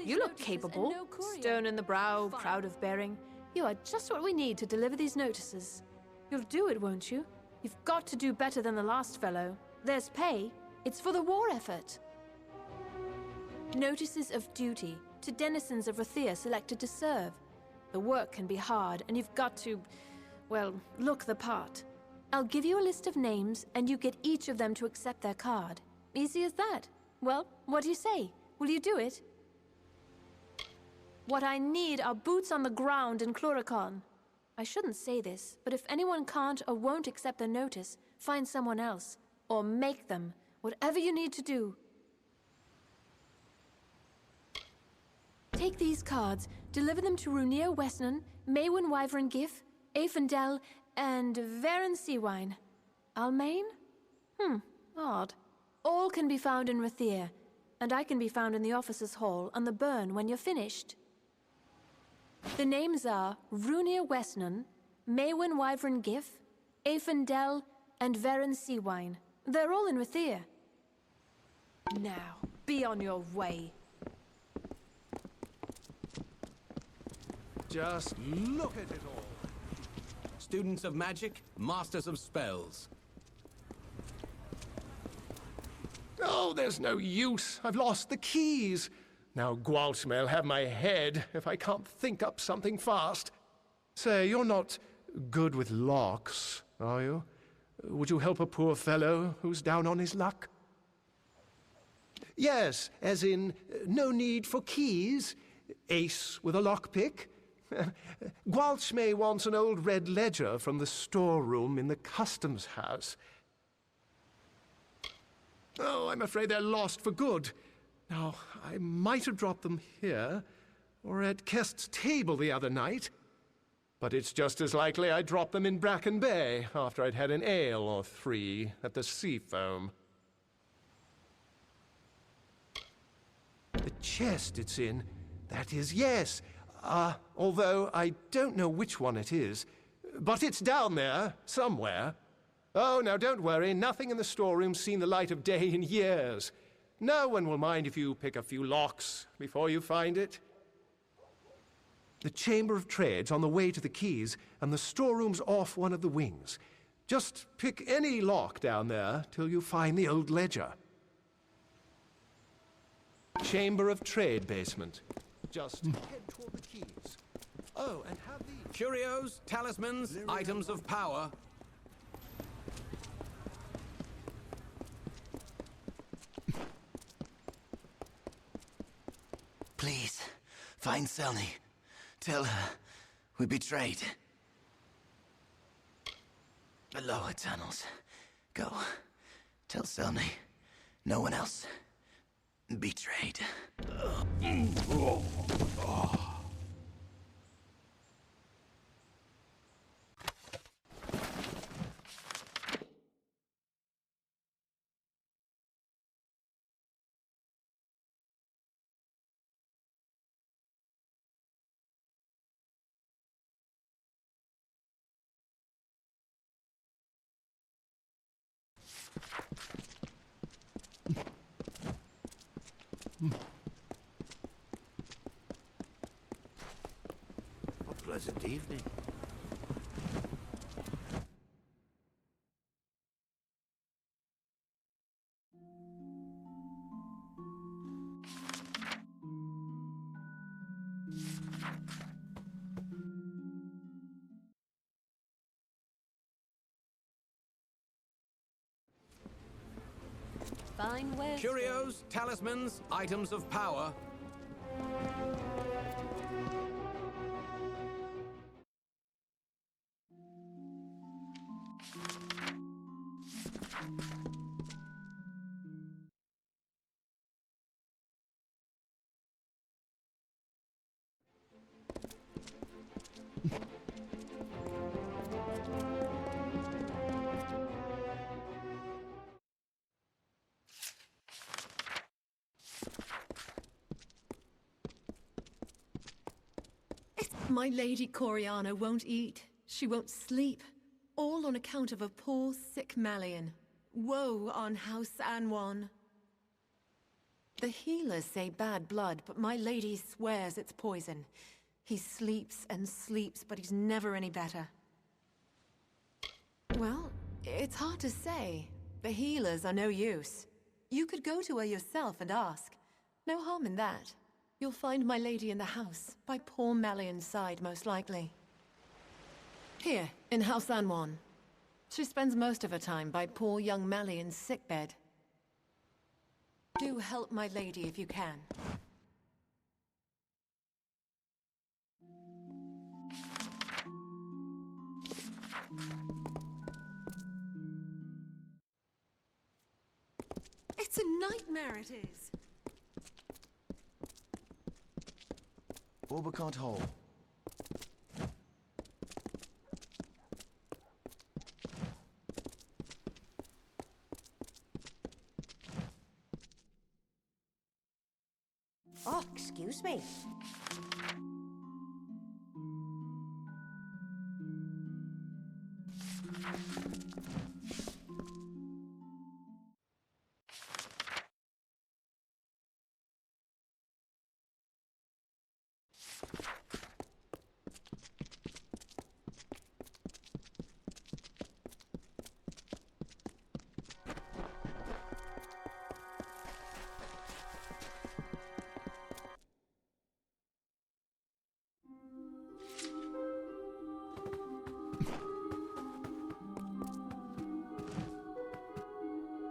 You look capable. Stern in the brow, proud of bearing. You are just what we need to deliver these notices. You'll do it, won't you? You've got to do better than the last fellow. There's pay. It's for the war effort. Notices of duty to denizens of Rathia selected to serve. The work can be hard, and you've got to, well, look the part. I'll give you a list of names, and you get each of them to accept their card. Easy as that. Well, what do you say? Will you do it? What I need are boots on the ground in Chloricon. I shouldn't say this, but if anyone can't or won't accept the notice, find someone else. Or make them. Whatever you need to do. Take these cards, deliver them to Runir Wesnan, Maywin Wyvern Gif, Aefendel, and Varen Seawine. Almain? Odd. All can be found in Rathir, and I can be found in the officers' hall on the burn when you're finished. The names are Runir Wesnan, Maywin Wyvern Gif, Aefendel, and Varen Seawine. They're all in Rathir. Now, be on your way. Just look at it all. Students of magic, masters of spells. Oh, there's no use. I've lost the keys. Now Gwalch may'll have my head if I can't think up something fast. Say, you're not good with locks, are you? Would you help a poor fellow who's down on his luck? Yes, as in, no need for keys. Ace with a lockpick. Gwalchmay wants an old red ledger from the storeroom in the customs house. Oh, I'm afraid they're lost for good. Now, I might have dropped them here, or at Kest's table the other night, but it's just as likely I dropped them in Bracken Bay after I'd had an ale or three at the Seafoam. The chest it's in, that is, yes. Although I don't know which one it is. But it's down there, somewhere. Oh, now don't worry, nothing in the storeroom's seen the light of day in years. No one will mind if you pick a few locks before you find it. The Chamber of Trade's on the way to the keys, and the storeroom's off one of the wings. Just pick any lock down there till you find the old ledger. Chamber of Trade basement. Just head toward the keys. Oh, and have these. Curios, talismans, items of power. Please, find Selny. Tell her we betrayed. The lower tunnels. Go. Tell Selny. No one else. Betrayed. A pleasant evening. fine wares. Curios, talismans, items of power. My Lady Coriana won't eat. She won't sleep. All on account of a poor, sick Malian. Woe on House Anwan. The healers say bad blood, but my lady swears it's poison. He sleeps and sleeps, but he's never any better. Well, it's hard to say. The healers are no use. You could go to her yourself and ask. No harm in that. You'll find my lady in the house, by poor Malian's side, most likely. Here, in House Anwan. She spends most of her time by poor young Malian's sickbed. Do help my lady if you can. It's a nightmare, it is. Orbicant Hall. Oh, excuse me.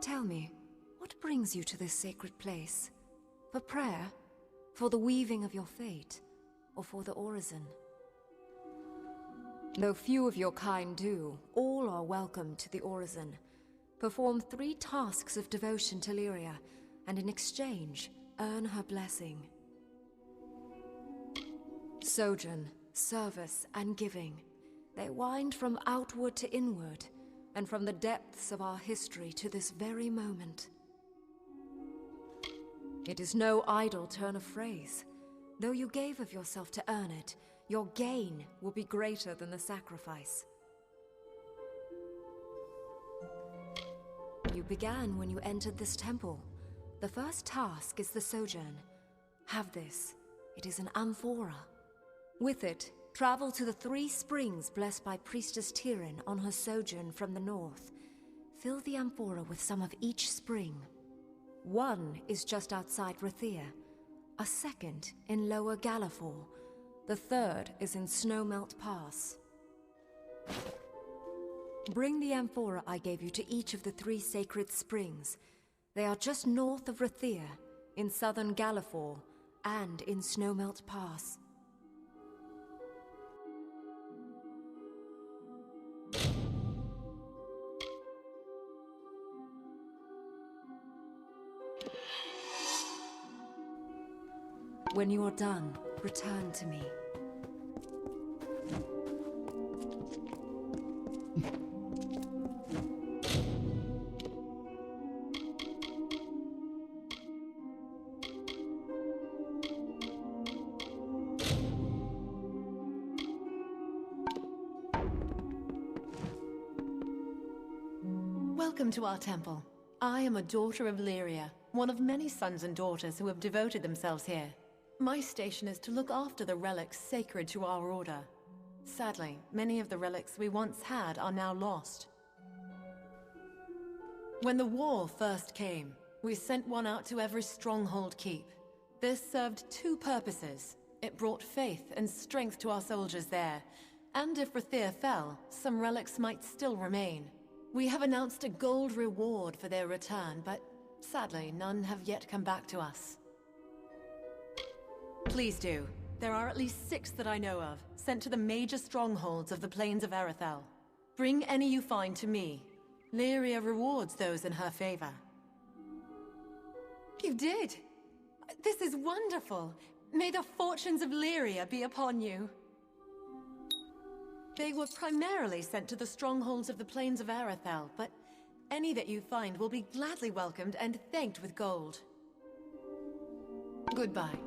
Tell me, what brings you to this sacred place? For prayer? For the weaving of your fate? Or for the orison? Though few of your kind do, all are welcome to the orison. Perform 3 tasks of devotion to Lyria, and in exchange, earn her blessing. Sojourn, service, and giving. They wind from outward to inward, and from the depths of our history to this very moment. It is no idle turn of phrase. Though you gave of yourself to earn it, your gain will be greater than the sacrifice. You began when you entered this temple. The first task is the sojourn. Have this. It is an amphora. With it, travel to the 3 springs blessed by Priestess Tyrian on her sojourn from the north. Fill the amphora with some of each spring. One is just outside Rathir, a second in Lower Galafor, the third is in Snowmelt Pass. Bring the amphora I gave you to each of the 3 sacred springs. They are just north of Rathir, in southern Galafor, and in Snowmelt Pass. When you are done, return to me. Welcome to our temple. I am a daughter of Lyria, one of many sons and daughters who have devoted themselves here. My station is to look after the relics sacred to our order. Sadly, many of the relics we once had are now lost. When the war first came, we sent one out to every stronghold keep. This served 2 purposes. It brought faith and strength to our soldiers there, and if Rathir fell, some relics might still remain. We have announced a gold reward for their return, but Sadly, none have yet come back to us. Please do. There are at least 6 that I know of, sent to the major strongholds of the plains of Erethel. Bring any you find to me. Lyria rewards those in her favor. You did! This is wonderful! May the fortunes of Lyria be upon you! They were primarily sent to the strongholds of the plains of Erethel, but any that you find will be gladly welcomed and thanked with gold. Goodbye.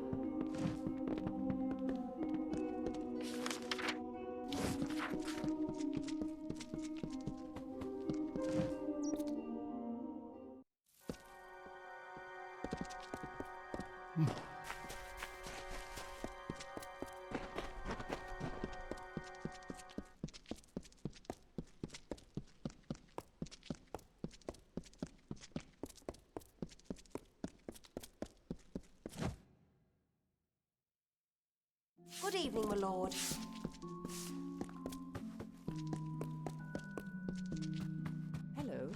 Good evening, my lord. Hello.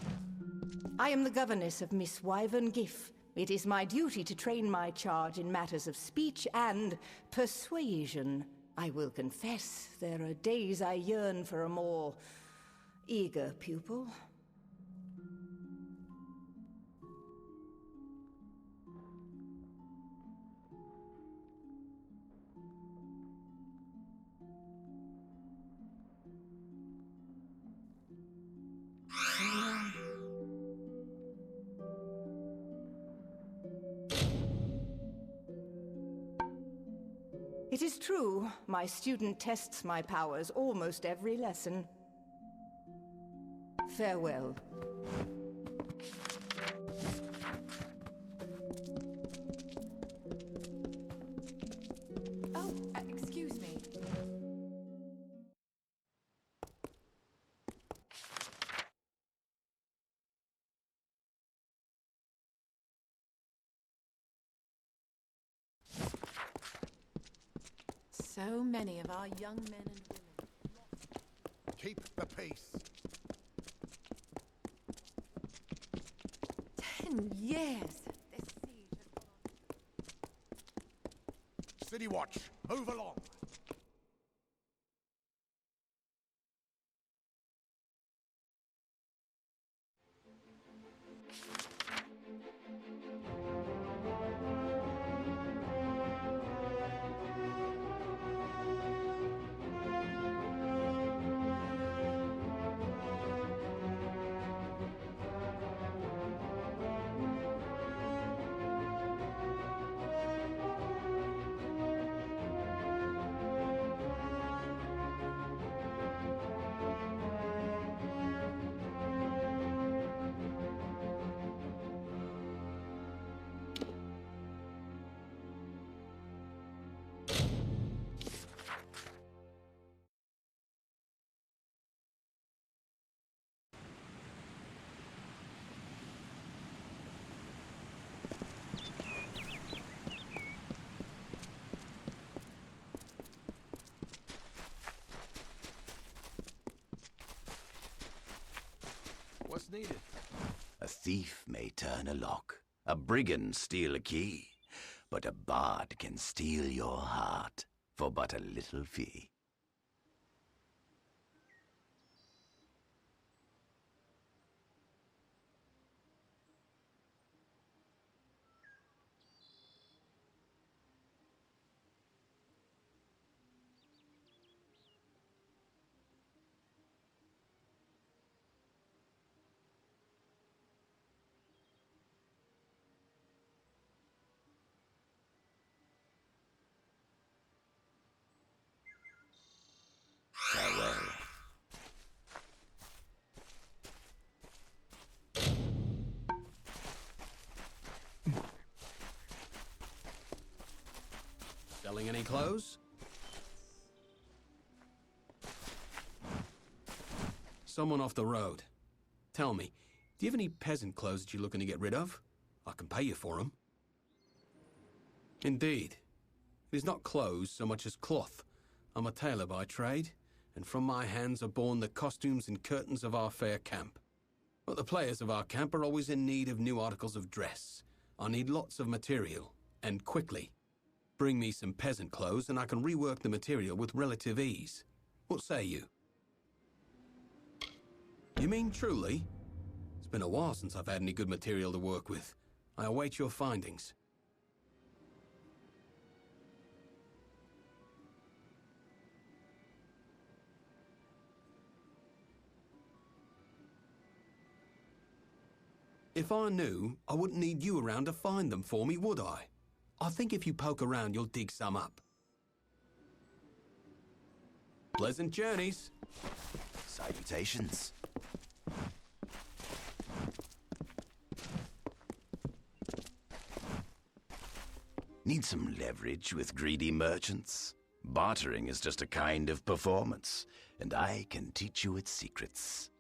I am the governess of Miss Wyvern Giff. It is my duty to train my charge in matters of speech and persuasion. I will confess, there are days I yearn for a more eager pupil. It is true, my student tests my powers almost every lesson. Farewell. Oh, excuse me. So many of our young men and women. Keep the peace. 10 years! This siege has gone on. City Watch, move along. What's needed? A thief may turn a lock, a brigand steal a key, but a bard can steal your heart for but a little fee. Farewell. Selling any clothes? Someone off the road. Tell me, do you have any peasant clothes that you're looking to get rid of? I can pay you for them. Indeed. It is not clothes so much as cloth. I'm a tailor by trade, and from my hands are born the costumes and curtains of our fair camp. But the players of our camp are always in need of new articles of dress. I need lots of material, and quickly. Bring me some peasant clothes and I can rework the material with relative ease. What say you? You mean truly? It's been a while since I've had any good material to work with. I await your findings. If I knew, I wouldn't need you around to find them for me, would I? I think if you poke around, you'll dig some up. Pleasant journeys. Salutations. Need some leverage with greedy merchants? Bartering is just a kind of performance, and I can teach you its secrets.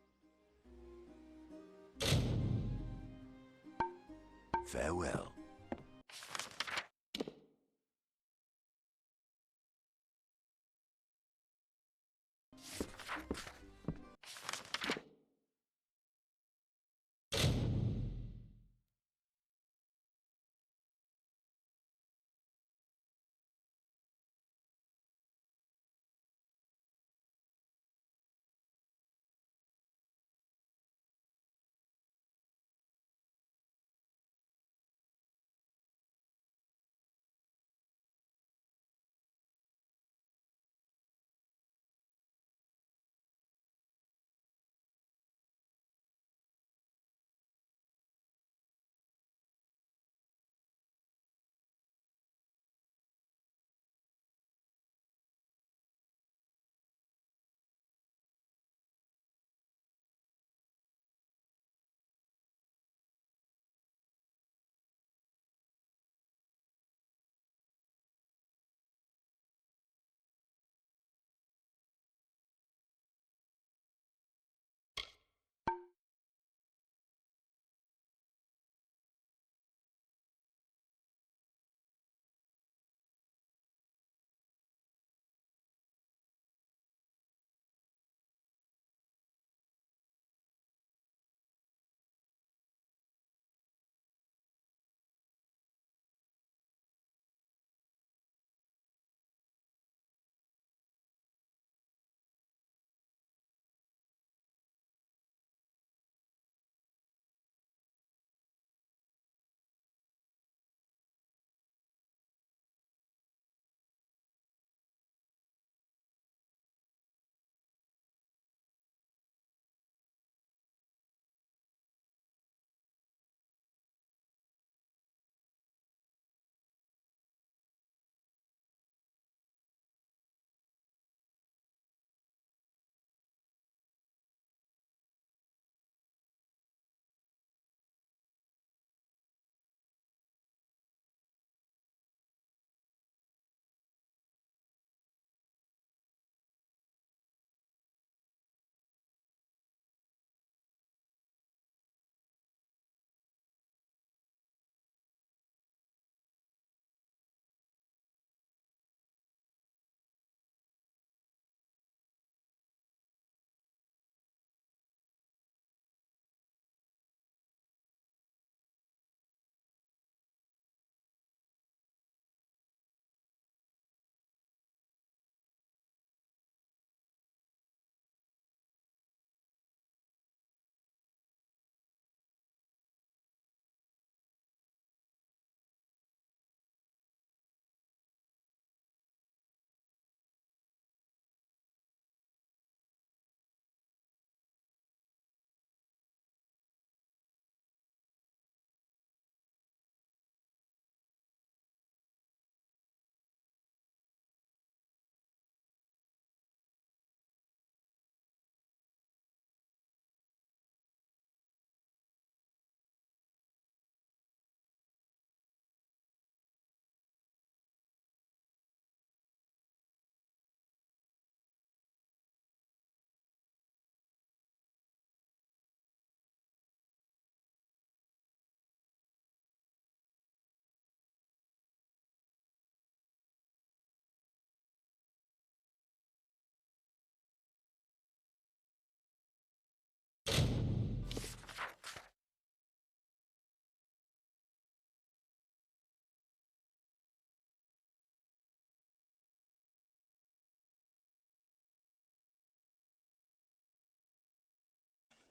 Farewell.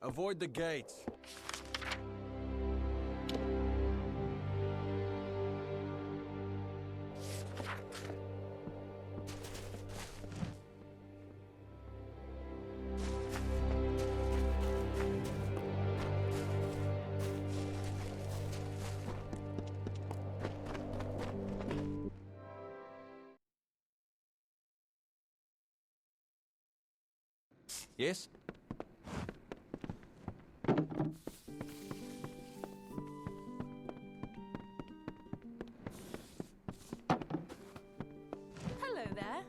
Avoid the gates. Yes? Hello there.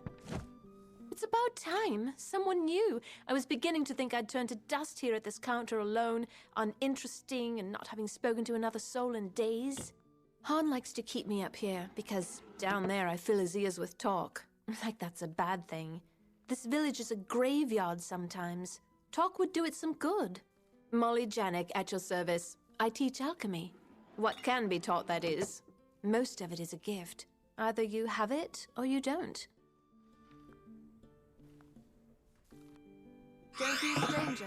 It's about time. Someone new. I was beginning to think I'd turn to dust here at this counter alone, uninteresting and not having spoken to another soul in days. Han likes to keep me up here because down there I fill his ears with talk. Like that's a bad thing. This village is a graveyard sometimes. Talk would do it some good. Molly Janik at your service. I teach alchemy. What can be taught, that is. Most of it is a gift. Either you have it or you don't. Don't be a stranger.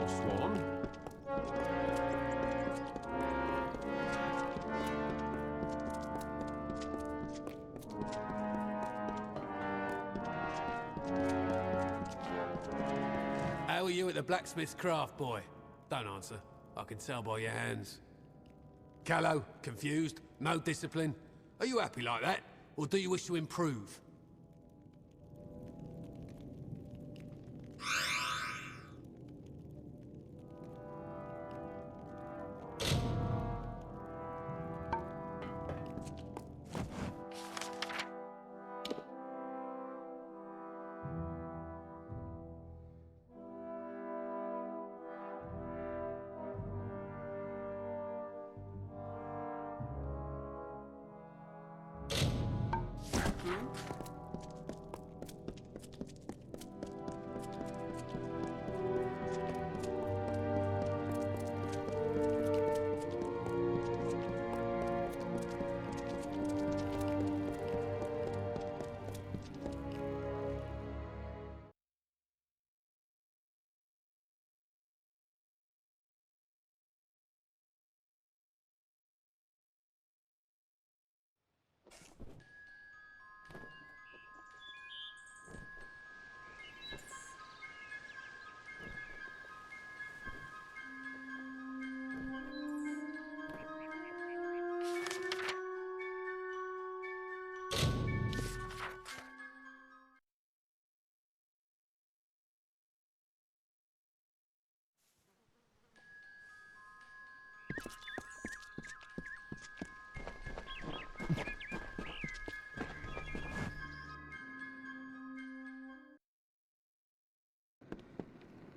Swan. How are you at the blacksmith's craft, boy? Don't answer. I can tell by your hands. Callow, confused, no discipline. Are you happy like that? Or do you wish to improve?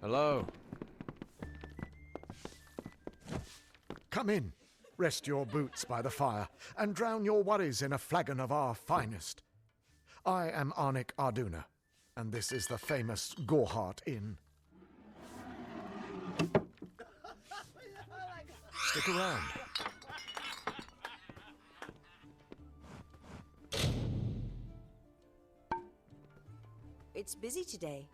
Hello. Come in. Rest your boots by the fire, and drown your worries in a flagon of our finest. I am Arnik Arduna, and this is the famous Gorhart Inn. Stick around. It's busy today.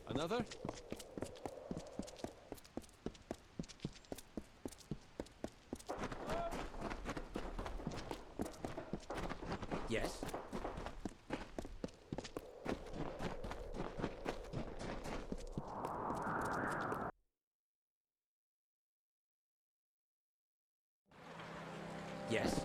Another? Yes? Yes?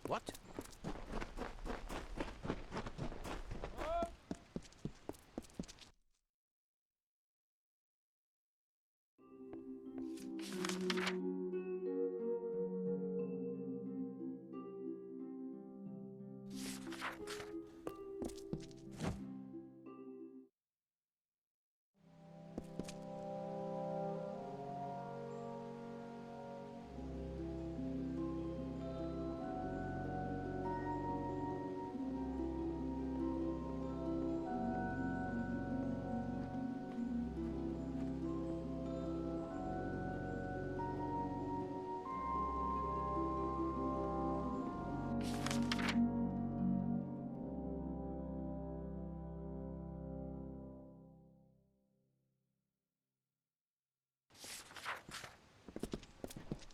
What?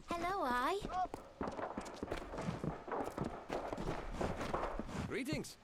Hello, I. Greetings.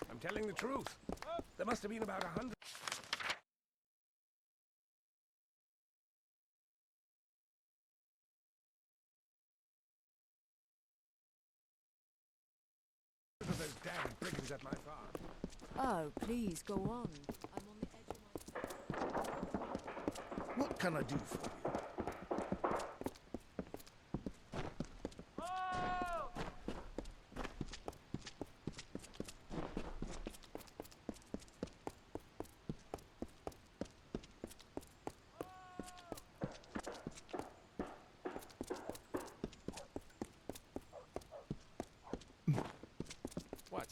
I'm telling the truth. There must have been about 100 of those damn brigands at my farm. Oh, please, go on. I'm on the edge of my... What can I do for you? What?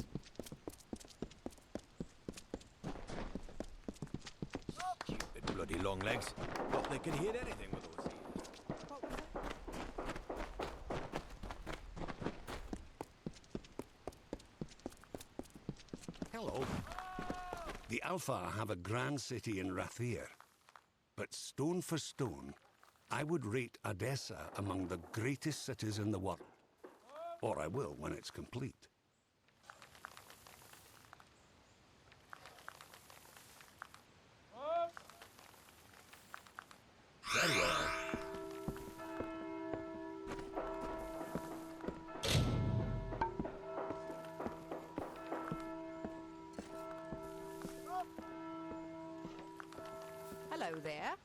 Stupid bloody long legs. Thought they could hear anything with those ears. Hello. The Alpha have a grand city in Rathir. But stone for stone, I would rate Odessa among the greatest cities in the world. Or I will when it's complete. Very well. Hello there.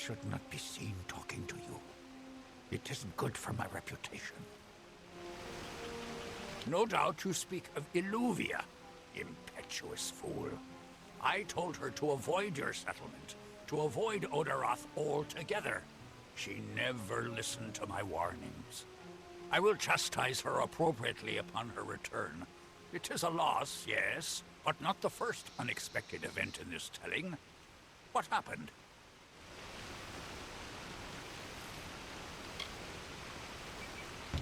should not be seen talking to you. It isn't good for my reputation. No doubt you speak of Illuvia, impetuous fool. I told her to avoid your settlement, to avoid Odaroth altogether. She never listened to my warnings. I will chastise her appropriately upon her return. It is a loss, yes, but not the first unexpected event in this telling. What happened?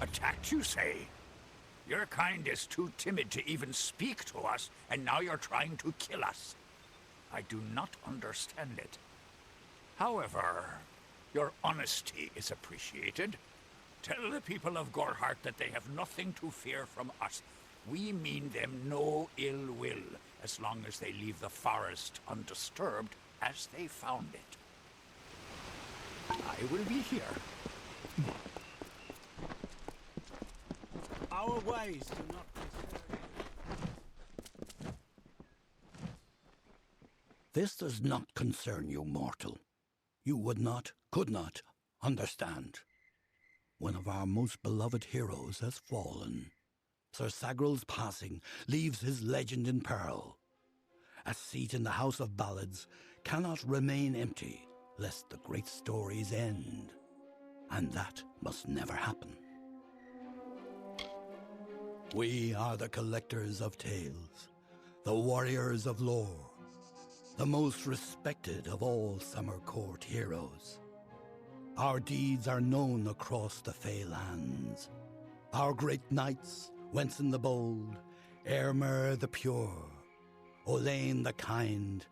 Attacked, you say? Your kind is too timid to even speak to us, and now you're trying to kill us. I do not understand it. However, your honesty is appreciated. Tell the people of Gorhart that they have nothing to fear from us. We mean them no ill will, as long as they leave the forest undisturbed as they found it. I will be here. Our ways do not concern. This does not concern you, mortal. You would not, could not, understand. One of our most beloved heroes has fallen. Sir Sagral's passing leaves his legend in peril. A seat in the House of Ballads cannot remain empty, lest the great stories end. And that must never happen. We are the collectors of tales, the warriors of lore, the most respected of all Summer Court heroes. Our deeds are known across the Fey lands. Our great knights, Wenson the Bold, Airmer the Pure, Olain the Kind,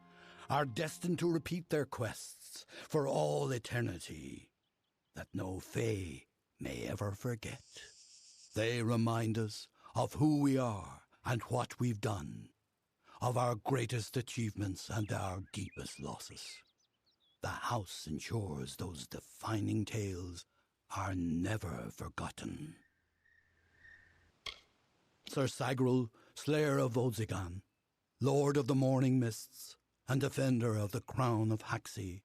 are destined to repeat their quests for all eternity, that no Fey may ever forget. They remind us of who we are and what we've done, of our greatest achievements and our deepest losses. The house ensures those defining tales are never forgotten. Sir Sagral, Slayer of Volzigan, Lord of the Morning Mists, and defender of the Crown of Haxi,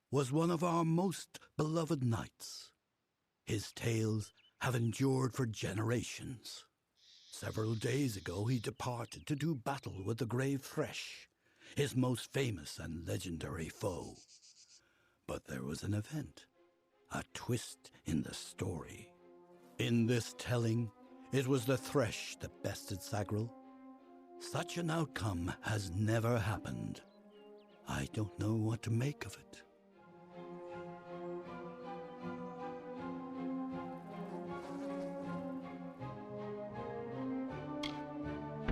was one of our most beloved knights. His tales have endured for generations. Several days ago he departed to do battle with the Grave Thresh, his most famous and legendary foe. But there was an event, a twist in the story. In this telling, it was the Thresh that bested Sagral. Such an outcome has never happened. I don't know what to make of it.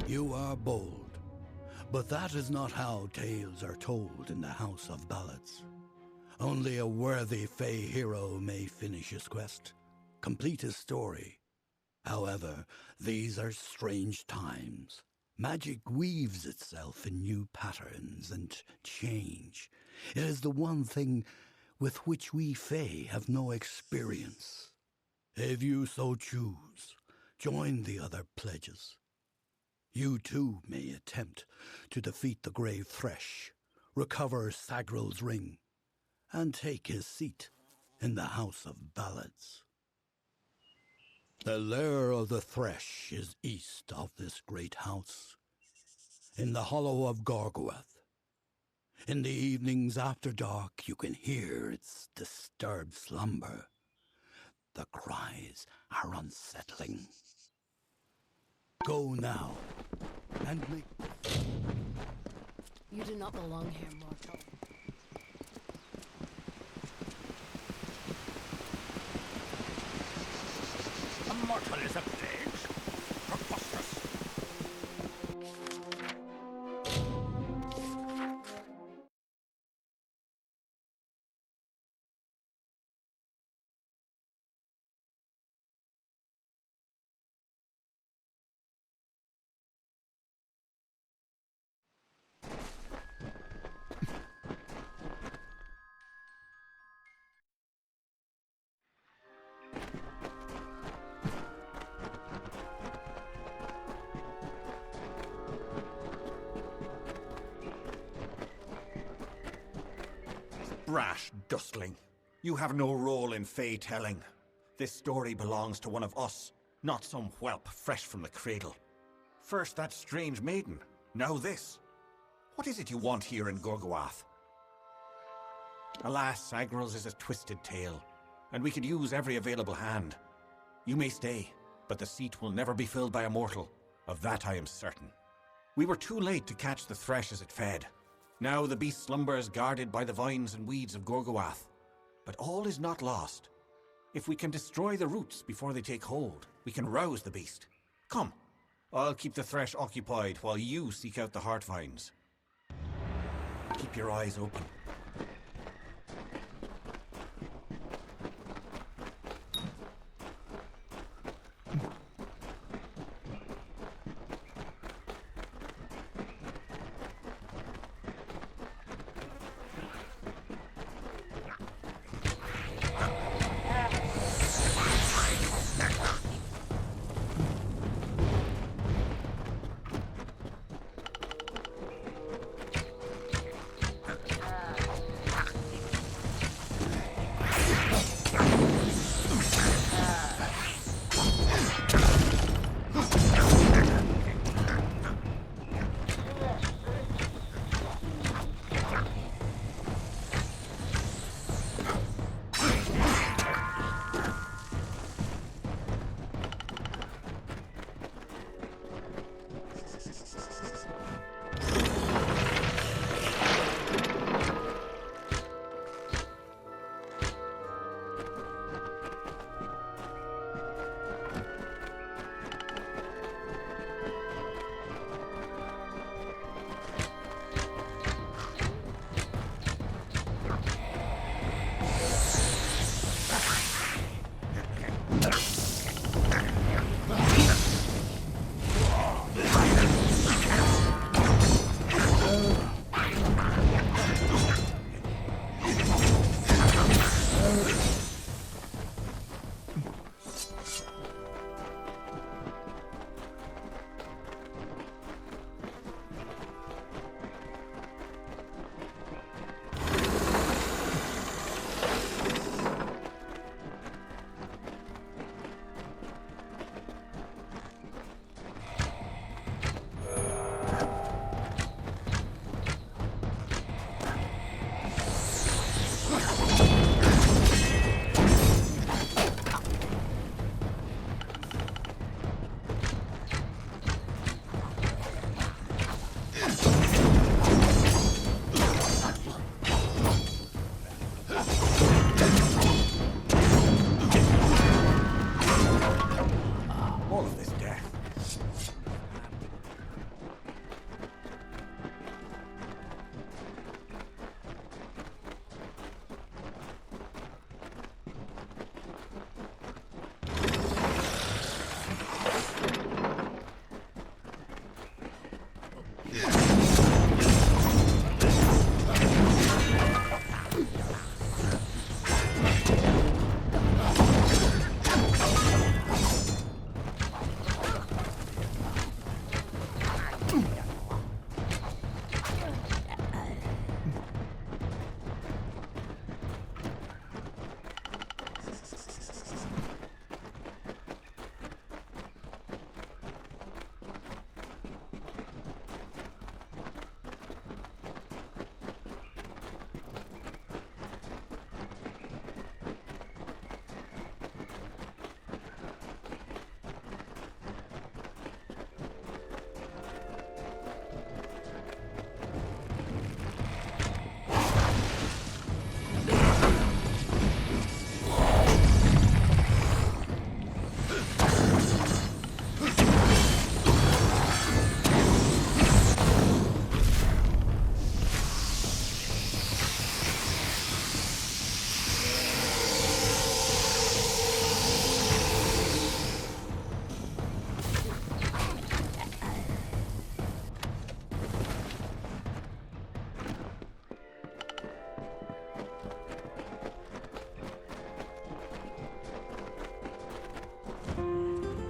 You are bold, but that is not how tales are told in the House of Ballads. Only a worthy Fey hero may finish his quest, complete his story. However, these are strange times. Magic weaves itself in new patterns and change. It is the one thing with which we Fey have no experience. If you so choose, join the other pledges. You too may attempt to defeat the Grave Thresh, recover Sagral's ring, and take his seat in the House of Ballads. The lair of the Thresh is east of this great house, in the hollow of Gorgoeth. In the evenings after dark, you can hear its disturbed slumber. The cries are unsettling. Go now, and make... You do not belong here, mortal. A mortal is a plague. Preposterous. Trash, dustling. You have no role in Fey telling. This story belongs to one of us, not some whelp fresh from the cradle. First that strange maiden, now this. What is it you want here in Gorgoath? Alas, Agrel's is a twisted tale, and we could use every available hand. You may stay, but the seat will never be filled by a mortal. Of that I am certain. We were too late to catch the thresh as it fed. Now the beast slumbers guarded by the vines and weeds of Gorgoath. But all is not lost. If we can destroy the roots before they take hold, we can rouse the beast. Come, I'll keep the thresh occupied while you seek out the heart vines. Keep your eyes open.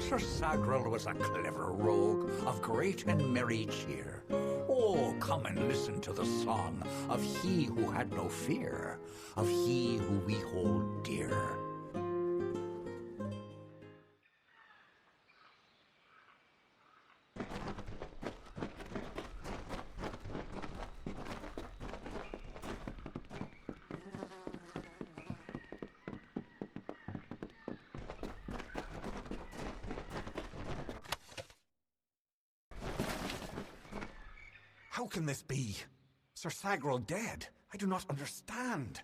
Sir Sagrel was a clever rogue of great and merry cheer. Oh, come and listen to the song of he who had no fear, of he who we hold dear. How can this be? Sir Sagrel dead? I do not understand.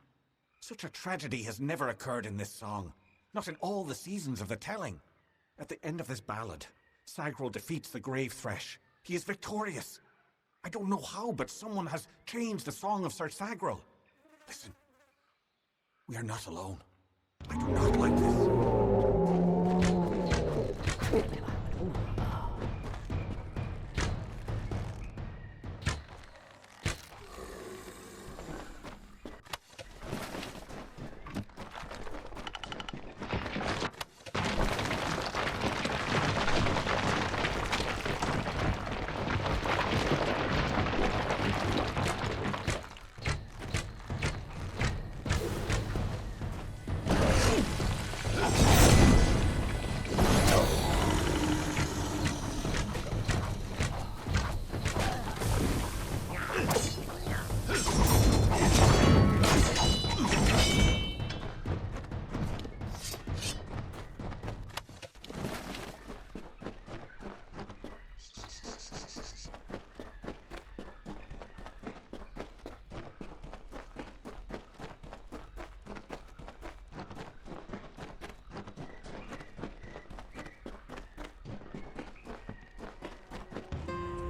Such a tragedy has never occurred in this song. Not in all the seasons of the telling. At the end of this ballad, Sagrel defeats the Grave Thresh. He is victorious. I don't know how, but someone has changed the song of Sir Sagrel. Listen. We are not alone. I do not like this.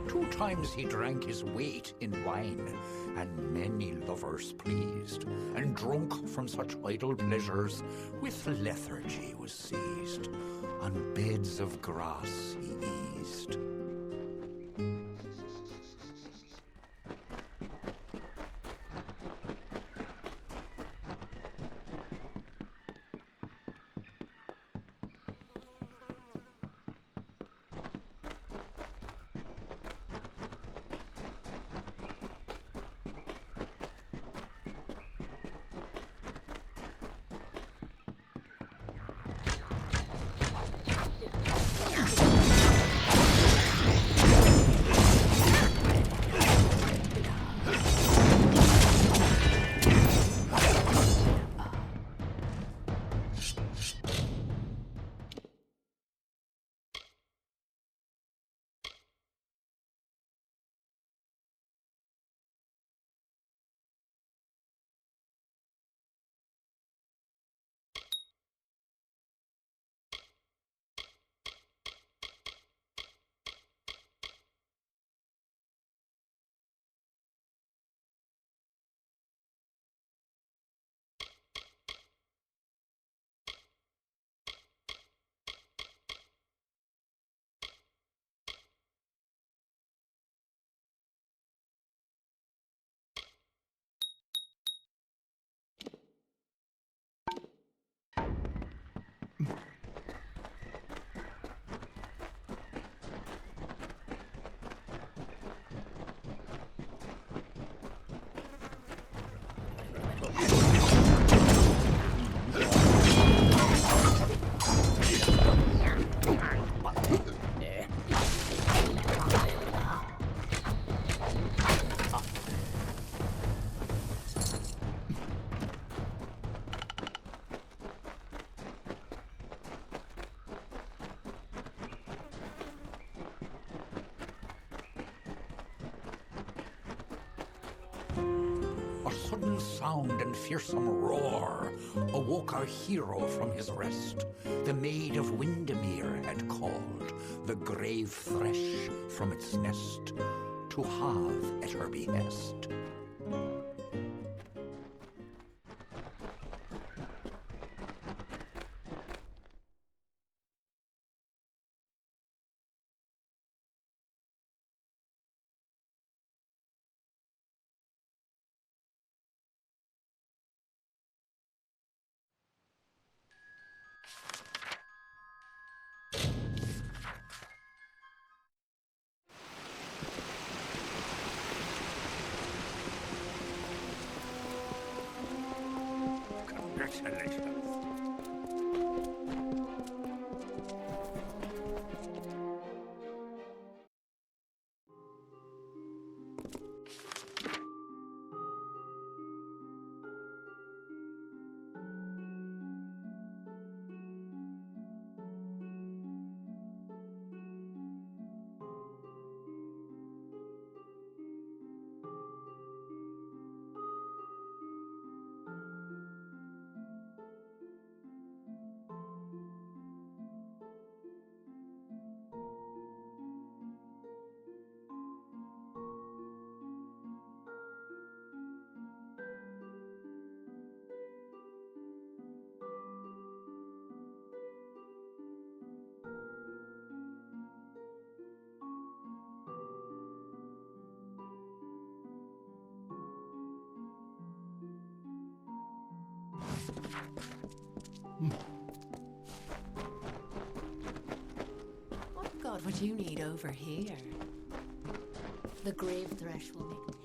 Two times he drank his weight in wine, and many lovers pleased, and drunk from such idle pleasures, with lethargy was seized. On beds of grass he eased. A sudden sound and fearsome roar awoke our hero from his rest. The maid of Windermere had called the grave thresh from its nest to have at her behest. Congratulations. What god would you need over here? The grave thresh will make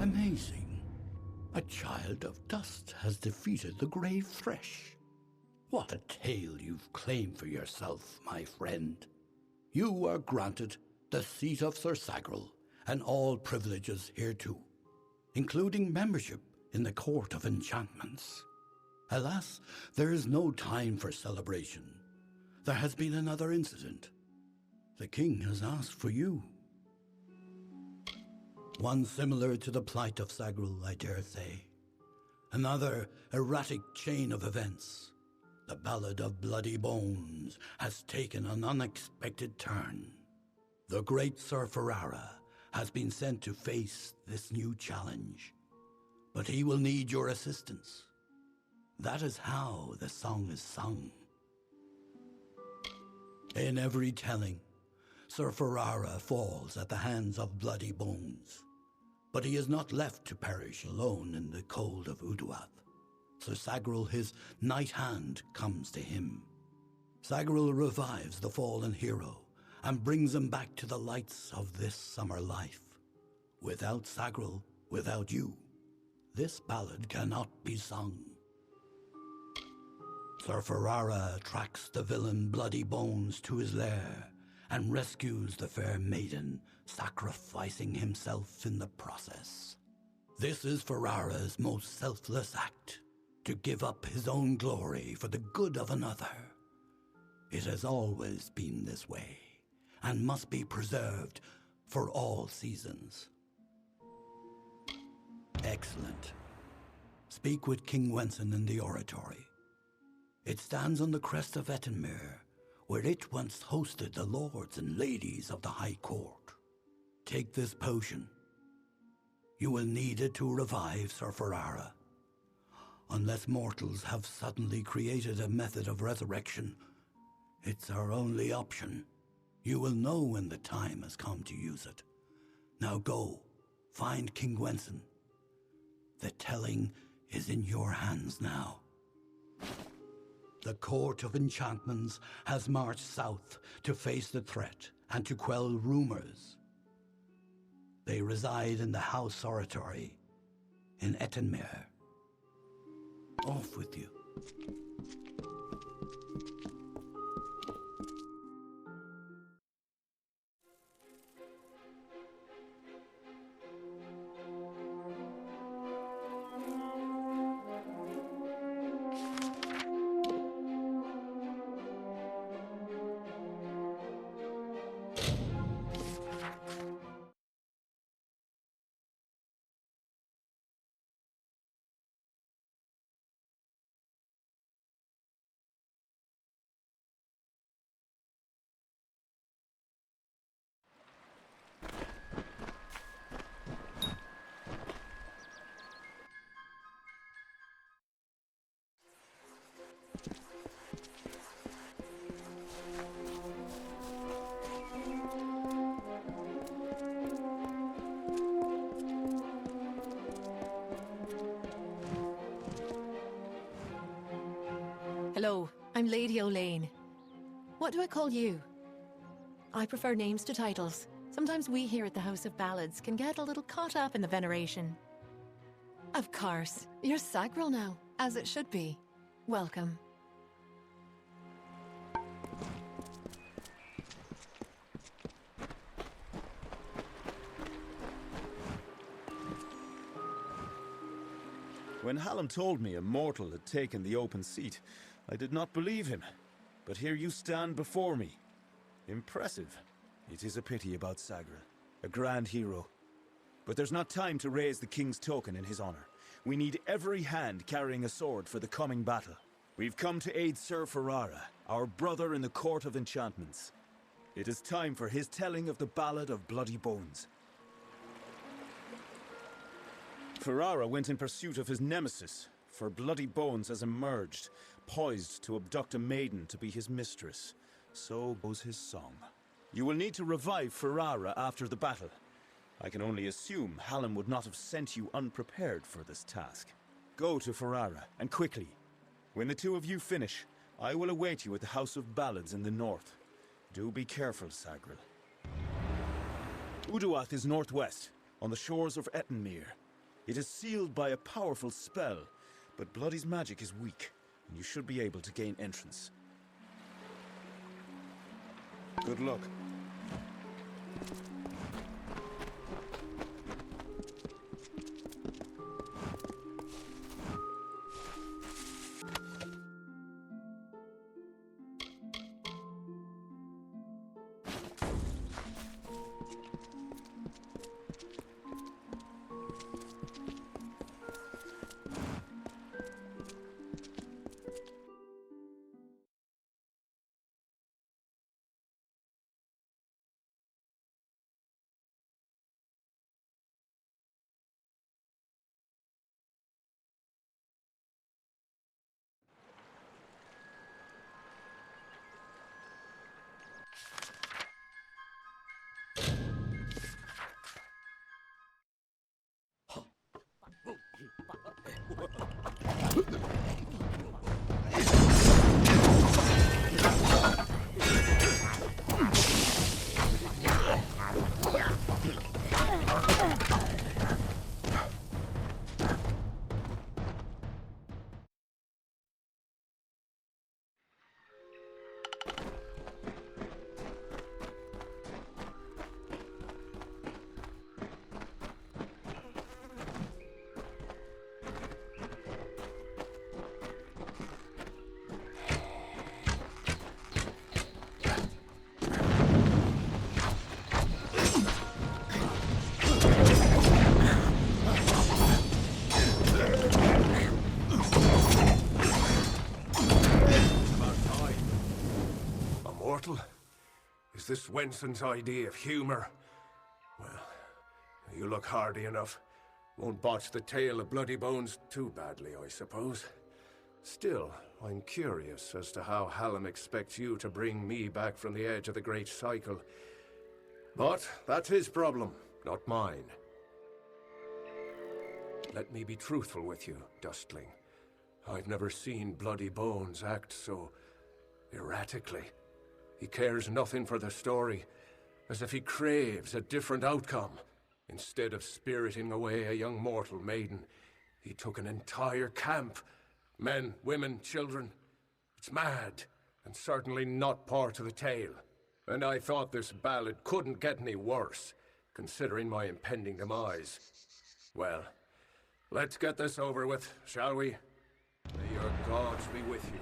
Amazing. A child of dust has defeated the grave thresh. What a tale you've claimed for yourself, my friend. You are granted the seat of Sir Sagrel and all privileges hereto, including membership in the Court of Enchantments. Alas, there is no time for celebration. There has been another incident. The king has asked for you. One similar to the plight of Sagrel, I dare say. Another erratic chain of events. The Ballad of Bloody Bones has taken an unexpected turn. The great Sir Ferrara has been sent to face this new challenge, but he will need your assistance. That is how the song is sung. In every telling, Sir Ferrara falls at the hands of Bloody Bones, but he is not left to perish alone in the cold of Uduath. Sir Sagrel, his knight hand, comes to him. Sagrel revives the fallen hero and brings him back to the lights of this summer life. Without Sagrel, without you, this ballad cannot be sung. Sir Ferrara tracks the villain Bloody Bones to his lair and rescues the fair maiden, sacrificing himself in the process. This is Ferrara's most selfless act, to give up his own glory for the good of another. It has always been this way, and must be preserved for all seasons. Excellent. Speak with King Wenson in the oratory. It stands on the crest of Ettenmere, where it once hosted the lords and ladies of the High Court. Take this potion. You will need it to revive Sir Ferrara. Unless mortals have suddenly created a method of resurrection, it's our only option. You will know when the time has come to use it. Now go, find King Wenson. The telling is in your hands now. The Court of Enchantments has marched south to face the threat and to quell rumors. They reside in the House Oratory, in Ettenmere. Off with you. Hello, I'm Lady Olaine. What do I call you? I prefer names to titles. Sometimes we here at the House of Ballads can get a little caught up in the veneration. Of course, you're Sagril now, as it should be. Welcome. When Hallam told me a mortal had taken the open seat, I did not believe him. But here you stand before me. Impressive. It is a pity about Sagril, a grand hero. But there's not time to raise the king's token in his honor. We need every hand carrying a sword for the coming battle. We've come to aid Sir Ferrara, our brother in the Court of Enchantments. It is time for his telling of the Ballad of Bloody Bones. Ferrara went in pursuit of his nemesis, for Bloody Bones has emerged, poised to abduct a maiden to be his mistress. So goes his song. You will need to revive Ferrara after the battle. I can only assume Hallam would not have sent you unprepared for this task. Go to Ferrara, and quickly. When the two of you finish, I will await you at the House of Ballads in the north. Do be careful, Sagril. Uduath is northwest, on the shores of Ettenmere. It is sealed by a powerful spell, but Bloody's magic is weak, and you should be able to gain entrance. Good luck. Is this Wenson's idea of humor? Well, you look hardy enough. Won't botch the tale of Bloody Bones too badly, I suppose. Still, I'm curious as to how Hallam expects you to bring me back from the edge of the Great Cycle. But that's his problem, not mine. Let me be truthful with you, Dustling. I've never seen Bloody Bones act so erratically. He cares nothing for the story, as if he craves a different outcome. Instead of spiriting away a young mortal maiden, He took an entire camp. Men, women, children. It's mad, and certainly not part of the tale. And I thought this ballad couldn't get any worse, considering my impending demise. Well, let's get this over with, shall we? May your gods be with you.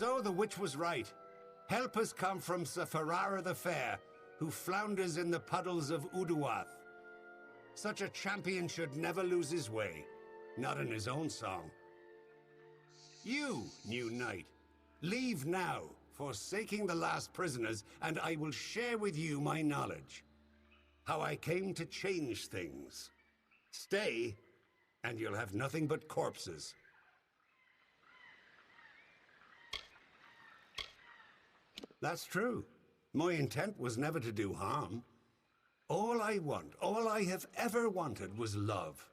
So the witch was right. Help has come from Sir Ferrara the Fair, who flounders in the puddles of Uduath. Such a champion should never lose his way, not in his own song. You, new knight, leave now, forsaking the last prisoners, and I will share with you my knowledge. How I came to change things. Stay, and you'll have nothing but corpses. That's true. My intent was never to do harm. All I want, all I have ever wanted was love.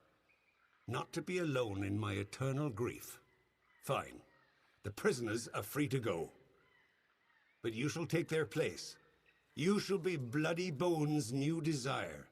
Not to be alone in my eternal grief. Fine. The prisoners are free to go. But you shall take their place. You shall be Bloody Bones' new desire.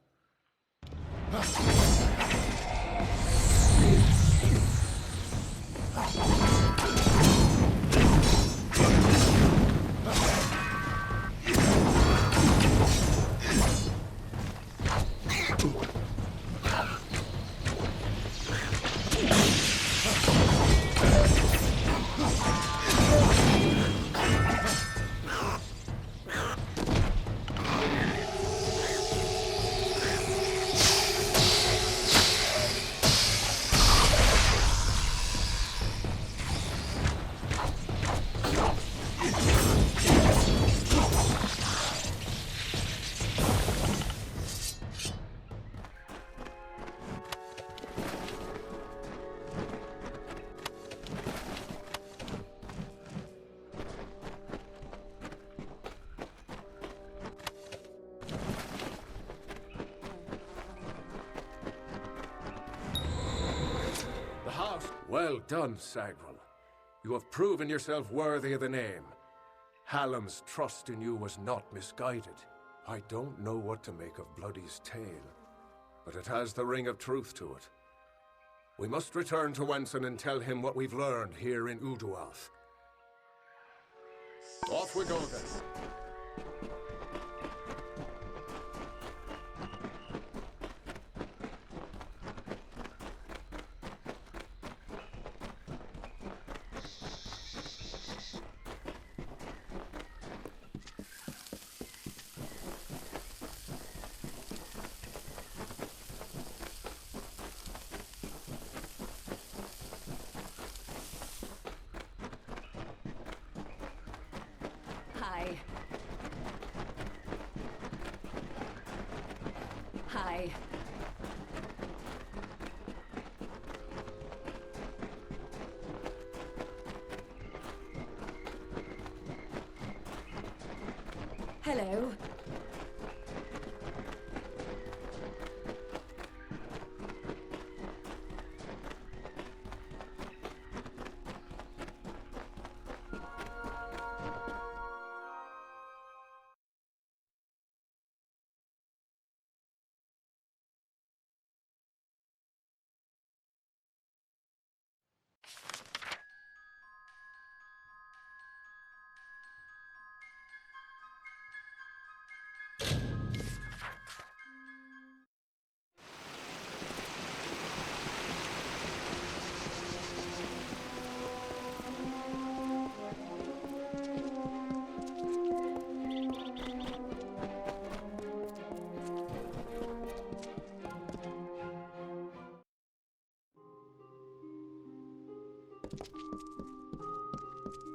Well done, Sagrel. You have proven yourself worthy of the name. Hallam's trust in you was not misguided. I don't know what to make of Bloody's tale, but it has the ring of truth to it. We must return to Wenson and tell him what we've learned here in Uduath. Off we go then. Hi. Hi. Hello.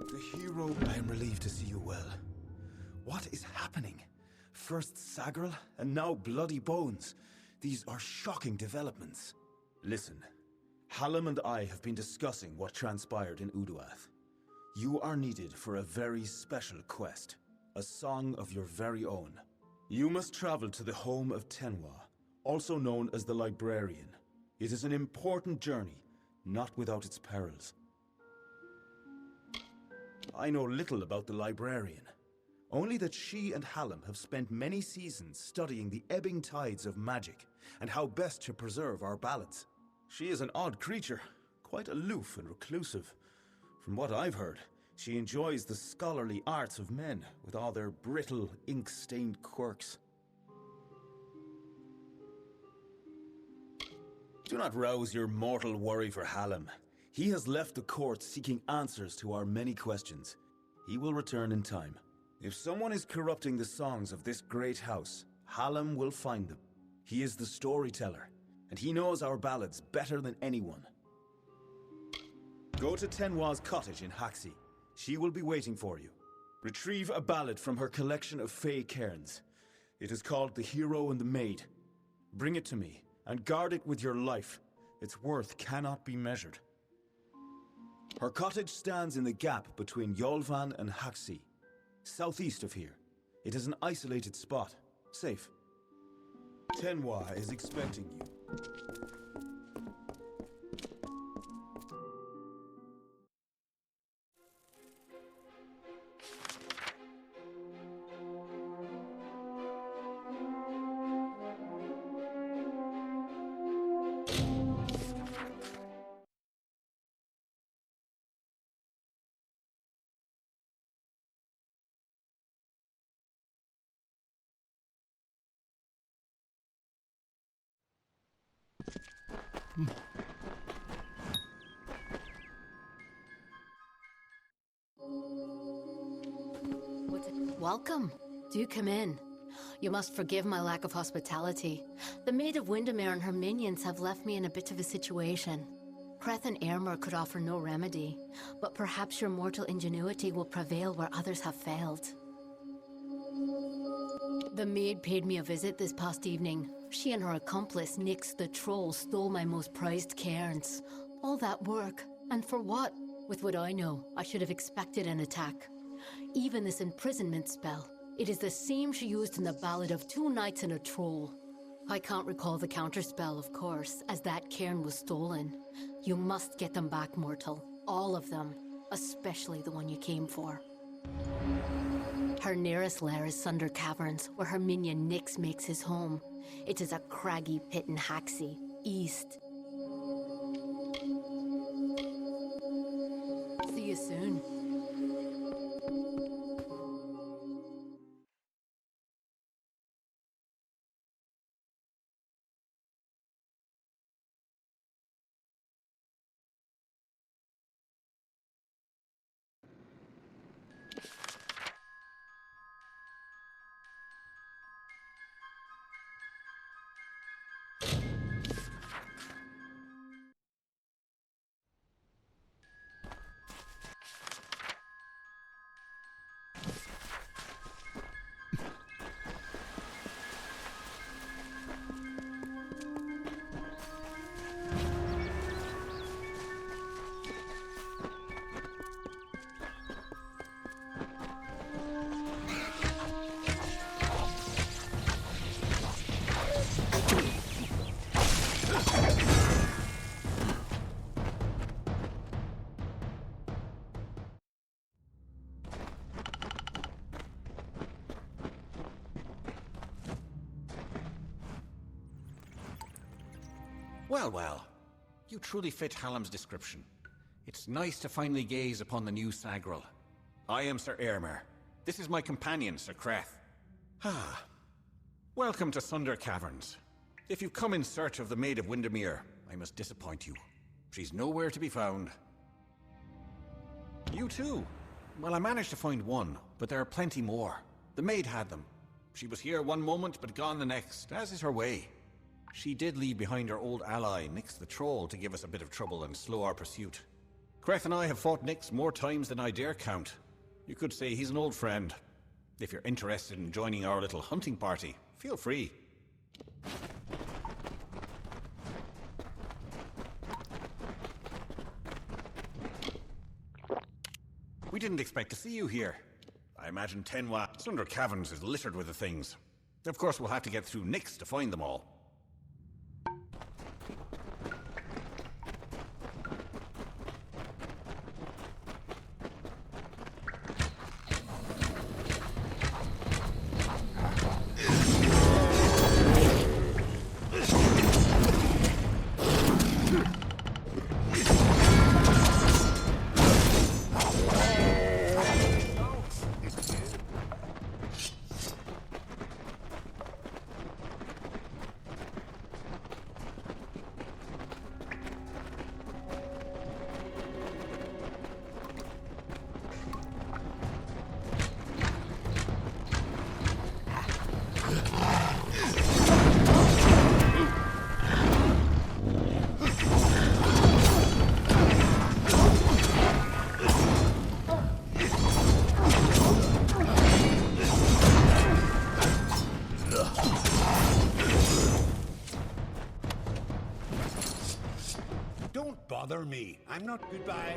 The hero, I am relieved to see you well. What is happening? First Sagrel, and now Bloody Bones. These are shocking developments. Listen, Hallam and I have been discussing what transpired in Uduath. You are needed for a very special quest, a song of your very own. You must travel to the home of Tenwa, also known as the Librarian. It is an important journey, not without its perils. I know little about the Librarian, only that she and Hallam have spent many seasons studying the ebbing tides of magic and how best to preserve our ballads. She is an odd creature, quite aloof and reclusive. From what I've heard, she enjoys the scholarly arts of men with all their brittle, ink-stained quirks. Do not rouse your mortal worry for Hallam. He has left the court seeking answers to our many questions. He will return in time. If someone is corrupting the songs of this great house, Hallam will find them. He is the storyteller, and he knows our ballads better than anyone. Go to Tenwa's cottage in Haxi. She will be waiting for you. Retrieve a ballad from her collection of fey cairns. It is called The Hero and the Maid. Bring it to me, and guard it with your life. Its worth cannot be measured. Her cottage stands in the gap between Yolvan and Haxi, southeast of here. It is an isolated spot, safe. Tenwa is expecting you. Welcome. Do come in. You must forgive my lack of hospitality. The Maid of Windermere and her minions have left me in a bit of a situation. Creth and Airmer could offer no remedy, but perhaps your mortal ingenuity will prevail where others have failed. The maid paid me a visit this past evening. She and her accomplice, Nyx the Troll, stole my most prized cairns. All that work, and for what? With what I know, I should have expected an attack. Even this imprisonment spell, it is the same she used in the Ballad of Two Knights and a Troll. I can't recall the counterspell, of course, as that cairn was stolen. You must get them back, mortal. All of them. Especially the one you came for. Her nearest lair is Sunder Caverns, where her minion Nyx makes his home. It is a craggy pit in Haxie, east. See you soon. Well, well. You truly fit Hallam's description. It's nice to finally gaze upon the new Sagril. I am Sir Airmer. This is my companion, Sir Creth. Ah. Welcome to Sunder Caverns. If you've come in search of the Maid of Windermere, I must disappoint you. She's nowhere to be found. You too? Well, I managed to find one, but there are plenty more. The maid had them. She was here one moment, but gone the next, as is her way. She did leave behind her old ally, Nyx the Troll, to give us a bit of trouble and slow our pursuit. Creth and I have fought Nyx more times than I dare count. You could say he's an old friend. If you're interested in joining our little hunting party, feel free. We didn't expect to see you here. I imagine Tenwa Sunder Caverns is littered with the things. Of course, we'll have to get through Nyx to find them all. Bother me. I'm not goodbye.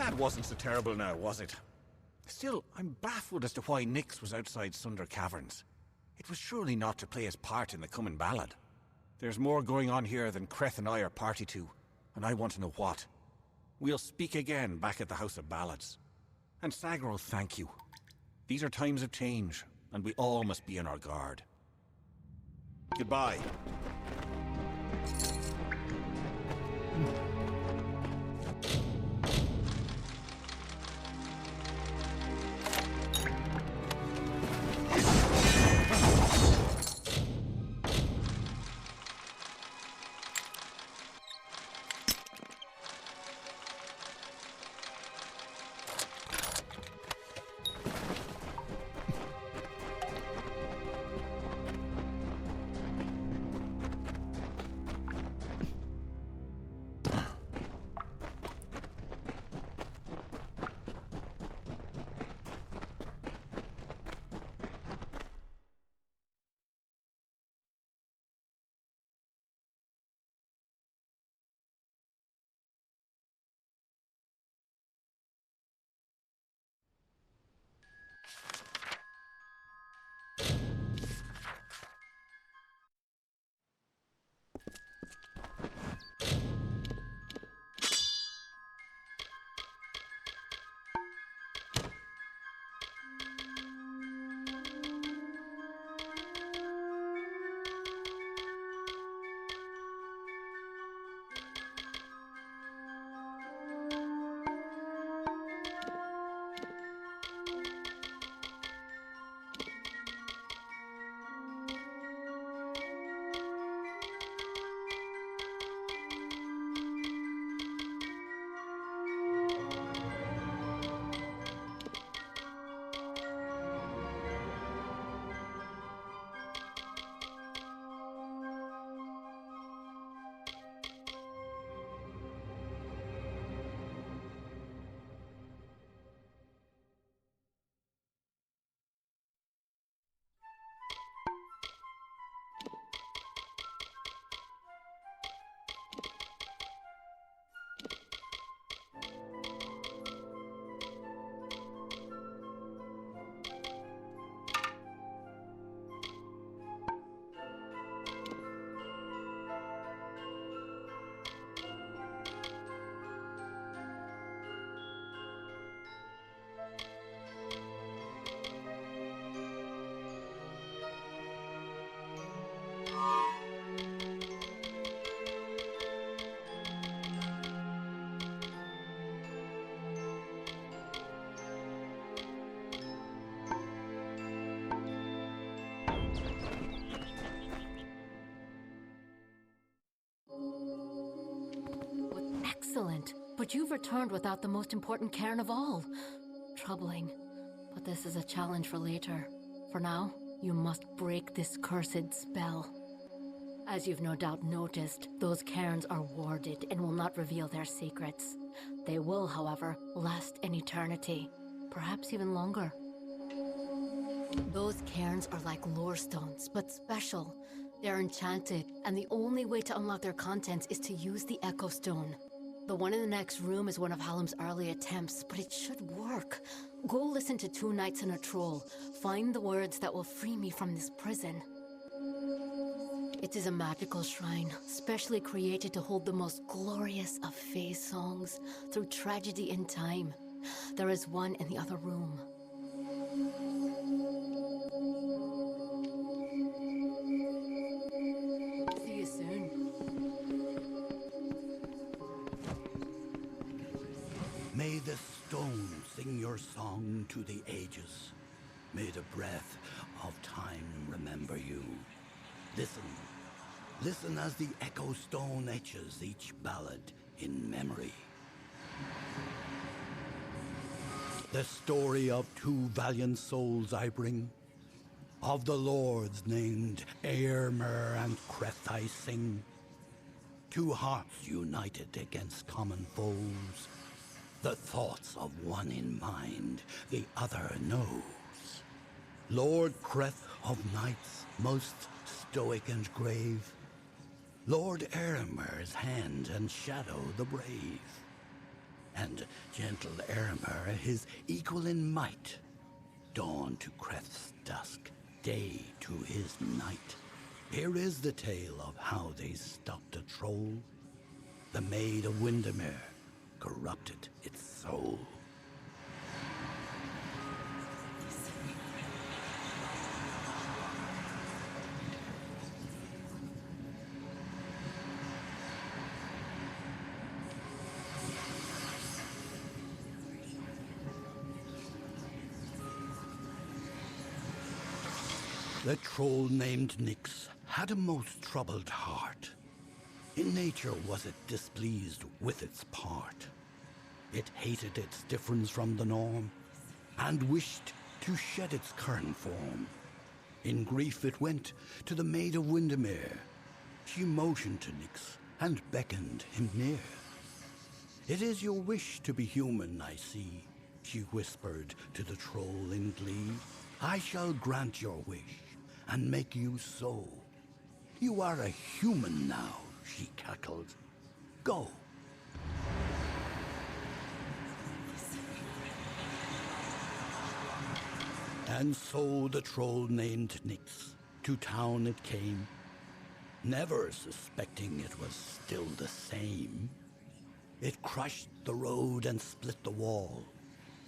That wasn't so terrible now, was it? Still, I'm baffled as to why Nyx was outside Sunder Caverns. It was surely not to play his part in the coming ballad. There's more going on here than Creth and I are party to, and I want to know what. We'll speak again back at the House of Ballads. And Sagro, thank you. These are times of change, and we all must be on our guard. Goodbye. Excellent, but you've returned without the most important cairn of all. Troubling, but this is a challenge for later. For now, you must break this cursed spell. As you've no doubt noticed, those cairns are warded and will not reveal their secrets. They will, however, last an eternity, perhaps even longer. Those cairns are like lore stones, but special. They're enchanted, and the only way to unlock their contents is to use the Echo Stone. The one in the next room is one of Hallam's early attempts, but it should work. Go listen to Two Knights and a Troll. Find the words that will free me from this prison. It is a magical shrine, specially created to hold the most glorious of Fae songs through tragedy and time. There is one in the other room. See you soon. May the stone sing your song to the ages. May the breath of time remember you. Listen. Listen as the Echo Stone etches each ballad in memory. The story of two valiant souls I bring. Of the lords named Eärmer and Creth I sing. Two hearts united against common foes. The thoughts of one in mind, the other knows. Lord Creth of Knights, most stoic and grave. Lord Eärmer's hand and shadow the brave. and gentle Eremer his equal in might. Dawn to Creth's dusk, day to his night. Here is the tale of how they stopped a troll. The Maid of Windermere corrupted its soul. The troll named Nyx had a most troubled heart. In nature was it displeased with its part. It hated its difference from the norm, and wished to shed its current form. In grief it went to the Maid of Windermere. She motioned to Nyx and beckoned him near. "It is your wish to be human, I see," she whispered to the troll in glee. "I shall grant your wish and make you so. You are a human now," she cackled. "Go." And so the troll named Nyx to town it came, never suspecting it was still the same. It crushed the road and split the wall,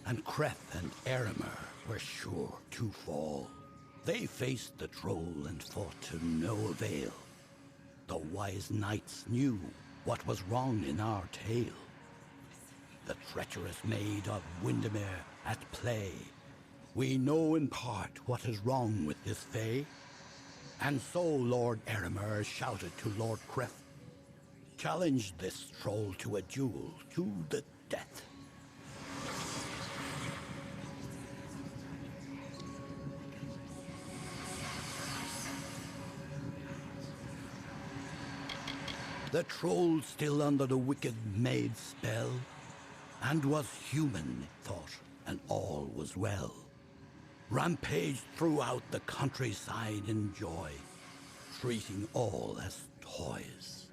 and Creth and Eremer were sure to fall. They faced the troll and fought to no avail. The wise knights knew what was wrong in our tale. The treacherous Maid of Windermere at play. We know in part what is wrong with this fay. And so Lord Eremer shouted to Lord Creth, "Challenge this troll to a duel to the death." The troll still under the wicked maid's spell, and was human, thought, and all was well. Rampaged throughout the countryside in joy, treating all as toys.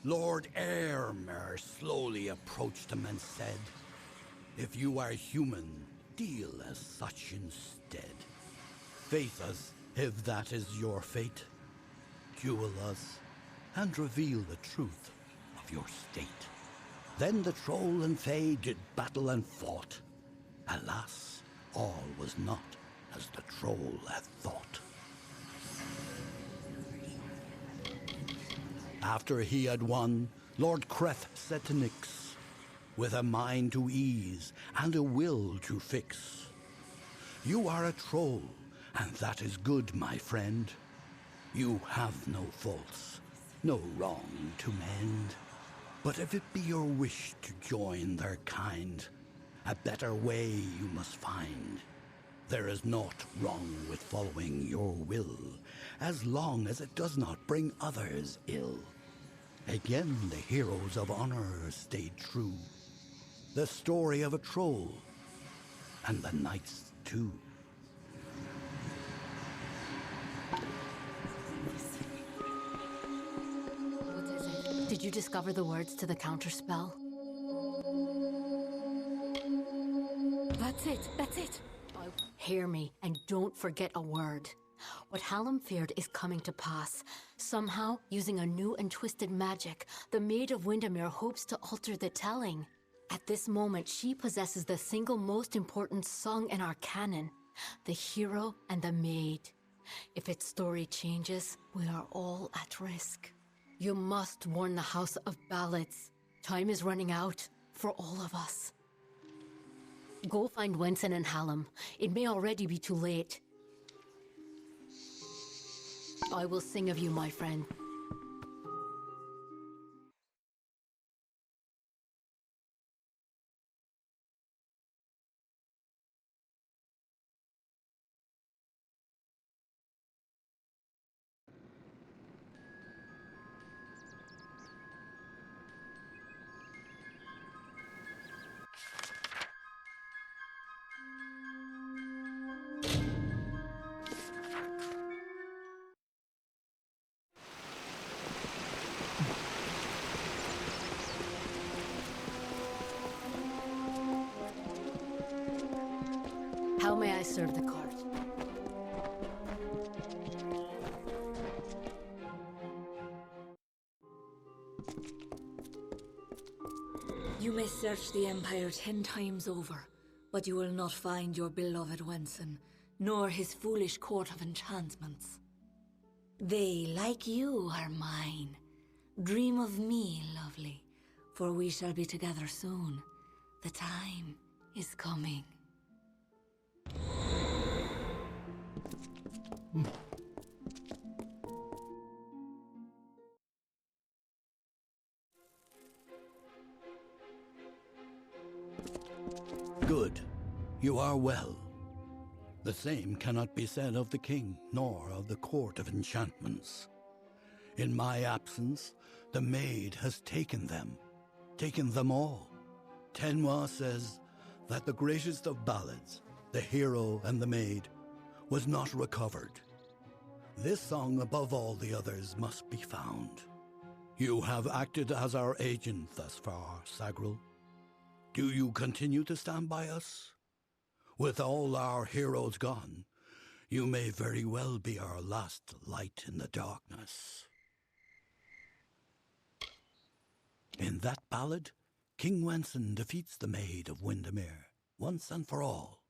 Lord Eremer slowly approached him and said, "If you are human, deal as such instead. Face us, if that is your fate. Duel us, and reveal the truth of your state." Then the troll and fae did battle and fought. Alas, all was not as the troll had thought. After he had won, Lord Creth said to Nyx, with a mind to ease and a will to fix, "You are a troll, and that is good, my friend. You have no faults, no wrong to mend. But if it be your wish to join their kind, a better way you must find. There is naught wrong with following your will, as long as it does not bring others ill." Again the heroes of honor stayed true. The story of a troll, and the knights too. Did you discover the words to the counterspell? That's it, that's it. Hear me, and don't forget a word. What Hallam feared is coming to pass. Somehow, using a new and twisted magic, the Maid of Windermere hopes to alter the telling. At this moment, she possesses the single most important song in our canon, the hero and the maid. If its story changes, we are all at risk. You must warn the House of Ballads. Time is running out for all of us. Go find Wenson and Hallam. It may already be too late. I will sing of you, my friend. How may I serve the court? You may search the Empire 10 times over, but you will not find your beloved Wenson, nor his foolish court of enchantments. They, like you, are mine. Dream of me, lovely, for we shall be together soon. The time is coming. Good. You are well. The same cannot be said of the king, nor of the court of enchantments. In my absence, the maid has taken them all. Tenwa says that the greatest of ballads, the hero and the maid, was not recovered. This song, above all the others, must be found. You have acted as our agent thus far, Sagril. Do you continue to stand by us? With all our heroes gone, you may very well be our last light in the darkness. In that ballad, King Wenson defeats the Maid of Windermere once and for all.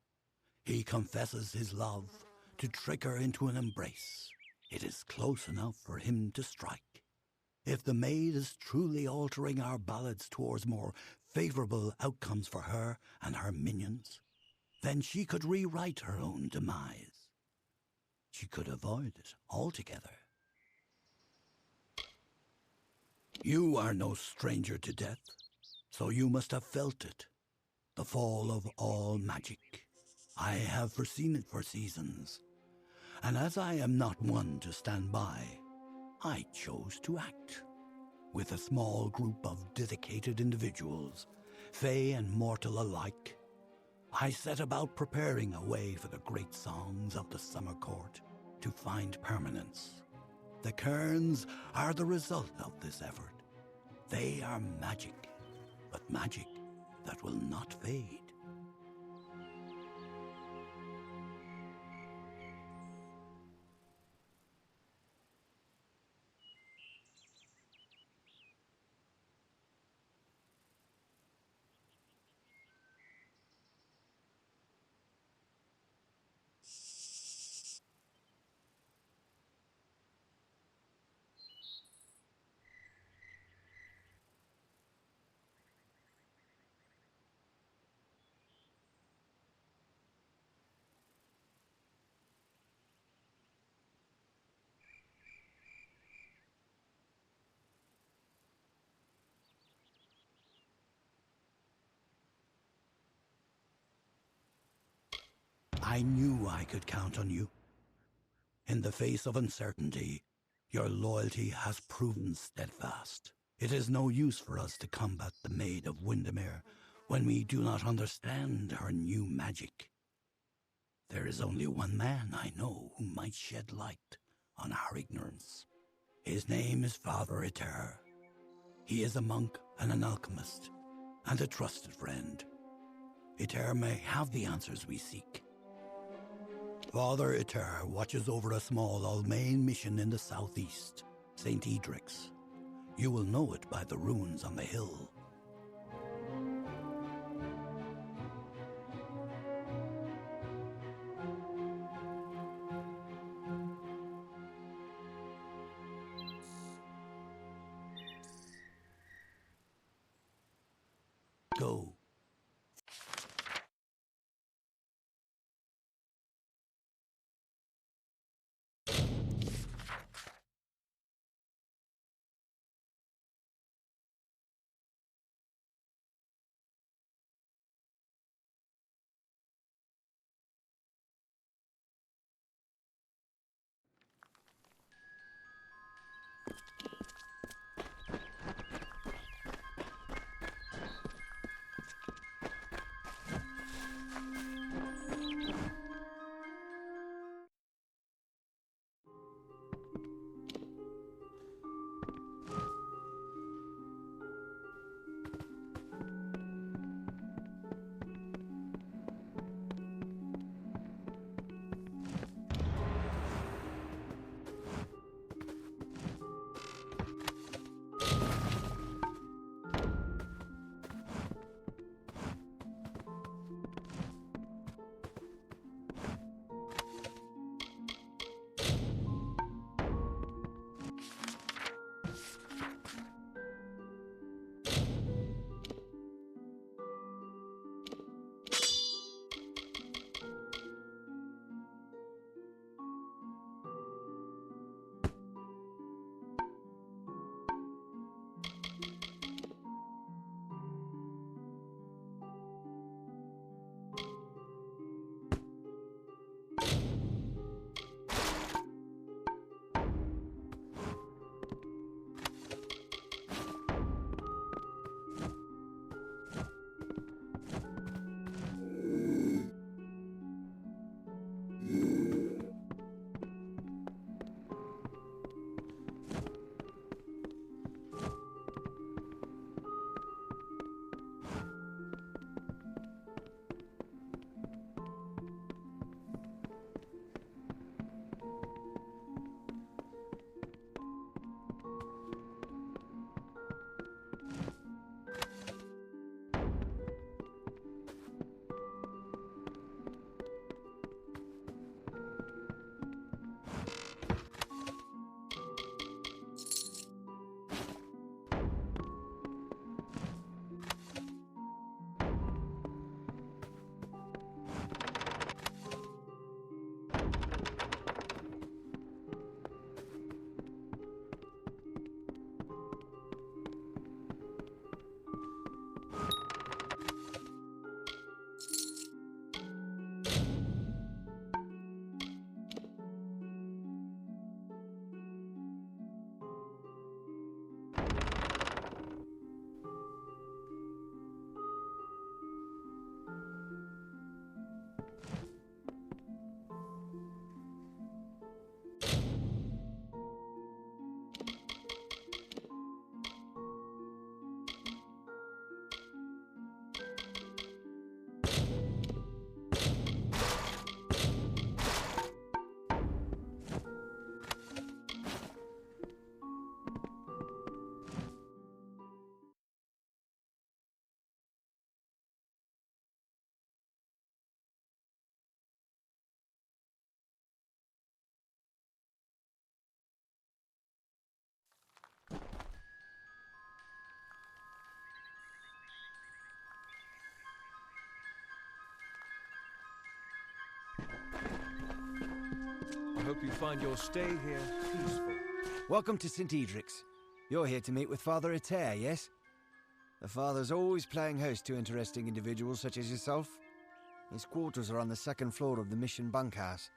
He confesses his love to trick her into an embrace. It is close enough for him to strike. If the maid is truly altering our ballads towards more favorable outcomes for her and her minions, then she could rewrite her own demise. She could avoid it altogether. You are no stranger to death, so you must have felt it. The fall of all magic. I have foreseen it for seasons, and as I am not one to stand by, I chose to act. With a small group of dedicated individuals, fey and mortal alike, I set about preparing a way for the great songs of the Summer Court to find permanence. The cairns are the result of this effort. They are magic, but magic that will not fade. I knew I could count on you. In the face of uncertainty, your loyalty has proven steadfast. It is no use for us to combat the Maid of Windermere when we do not understand her new magic. There is only one man I know who might shed light on our ignorance. His name is Father Eter. He is a monk and an alchemist, and a trusted friend. Eter may have the answers we seek. Father Eter watches over a small Almain mission in the southeast, St. Edric's. You will know it by the runes on the hill. Go. hope you find your stay here peaceful. Welcome to St. Edric's. You're here to meet with Father Ater, yes? The Father's always playing host to interesting individuals such as yourself. His quarters are on the second floor of the mission bunkhouse.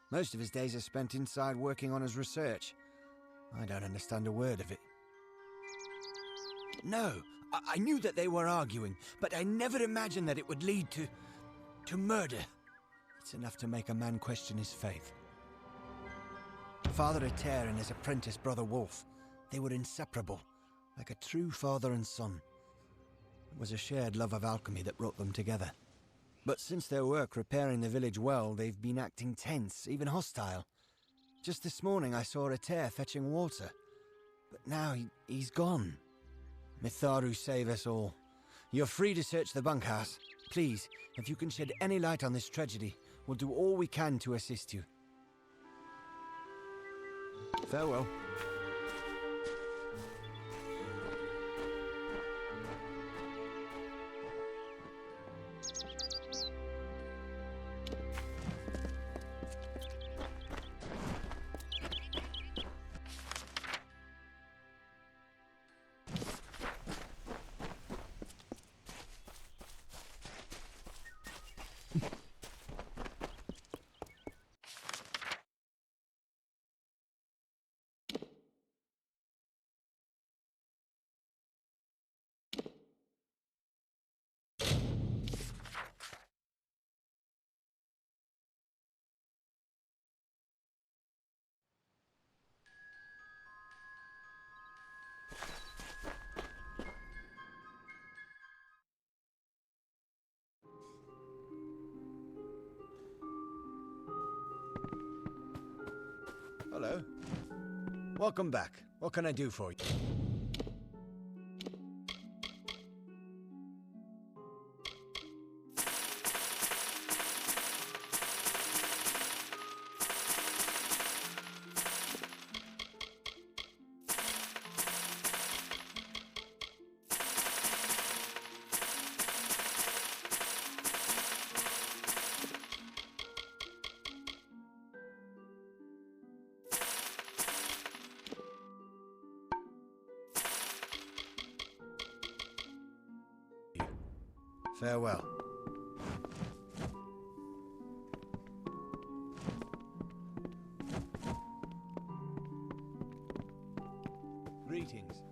Most of his days are spent inside working on his research. I don't understand a word of it. No, I knew that they were arguing, but I never imagined that it would lead to murder. It's enough to make a man question his faith. Father Ater and his apprentice Brother Wolf, they were inseparable, like a true father and son. It was a shared love of alchemy that brought them together. But since their work repairing the village well, they've been acting tense, even hostile. Just this morning I saw Ater fetching water, but now he's gone. Mitharu save us all. You're free to search the bunkhouse. Please, if you can shed any light on this tragedy, we'll do all we can to assist you. Farewell. Hello. Welcome back. What can I do for you? Farewell. Greetings.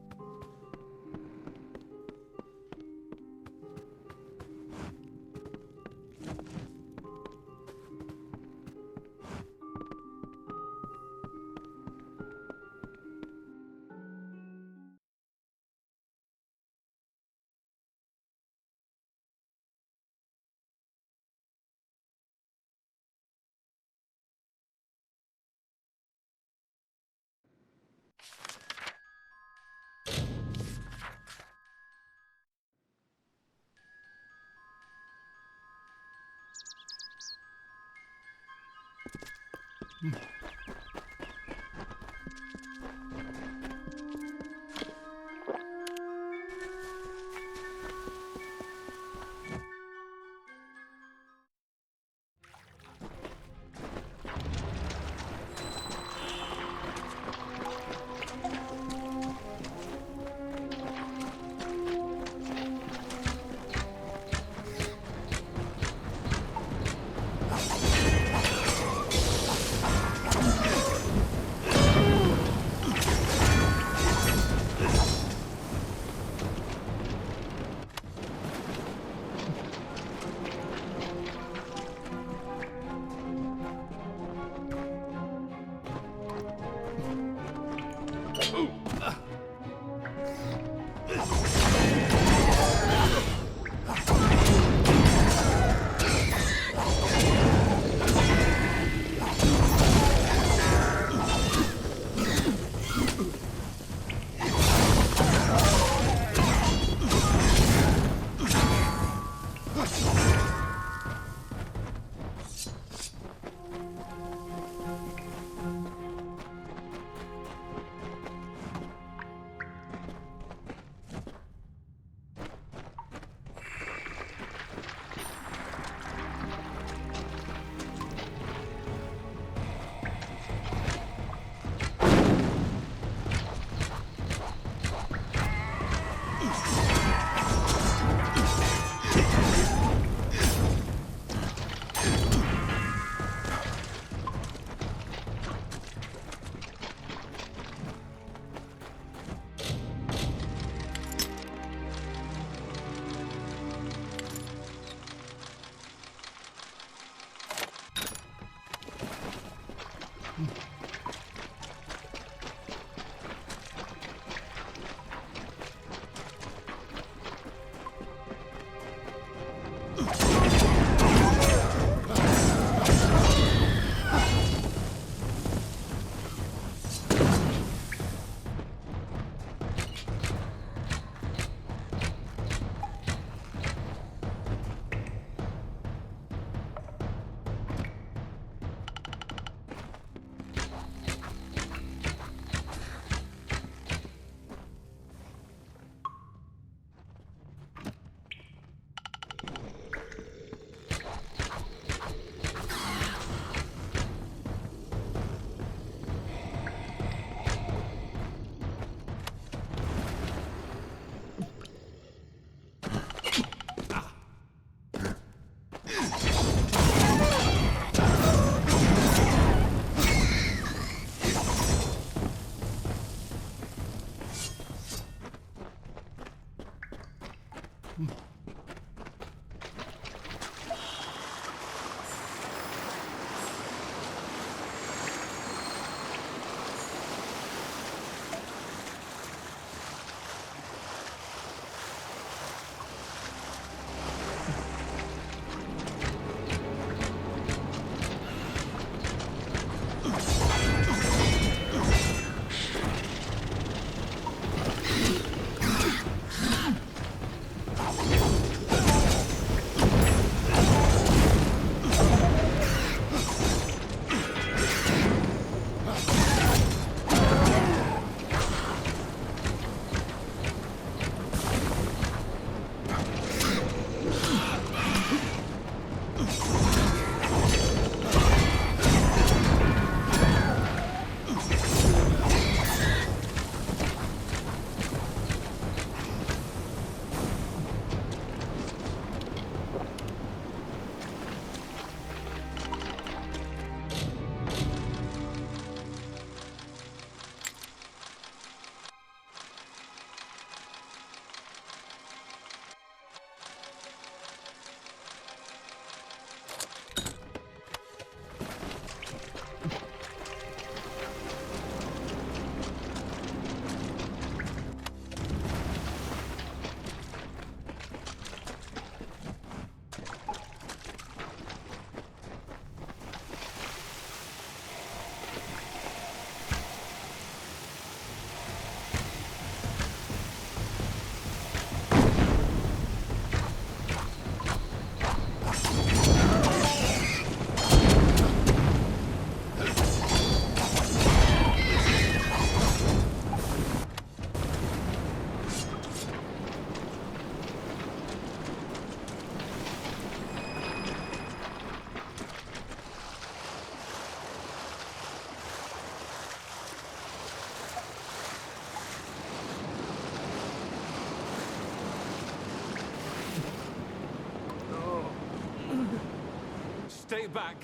Stay back.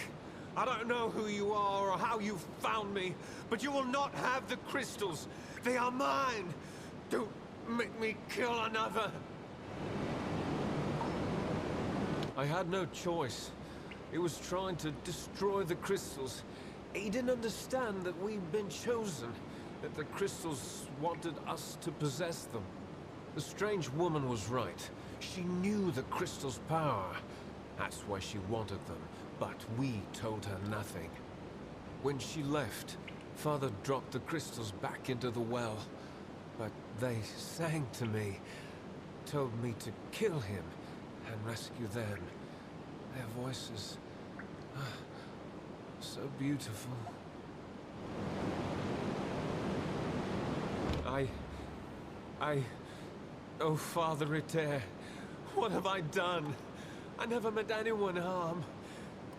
I don't know who you are or how you found me, but you will not have the crystals. They are mine. Don't make me kill another. I had no choice. He was trying to destroy the crystals. He didn't understand that we'd been chosen, that the crystals wanted us to possess them. The strange woman was right. She knew the crystals' power. That's why she wanted them, but we told her nothing. When she left, Father dropped the crystals back into the well, but they sang to me, told me to kill him and rescue them. Their voices, so beautiful. Oh, Father Iter, what have I done? I never meant anyone harm,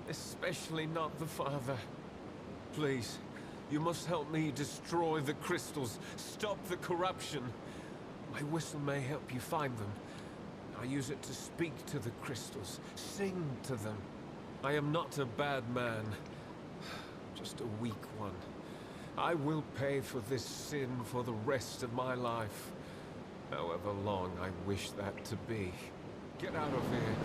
especially not the Father. Please, you must help me destroy the crystals, stop the corruption. My whistle may help you find them. I use it to speak to the crystals, sing to them. I am not a bad man, just a weak one. I will pay for this sin for the rest of my life, however long I wish that to be. Get out of here.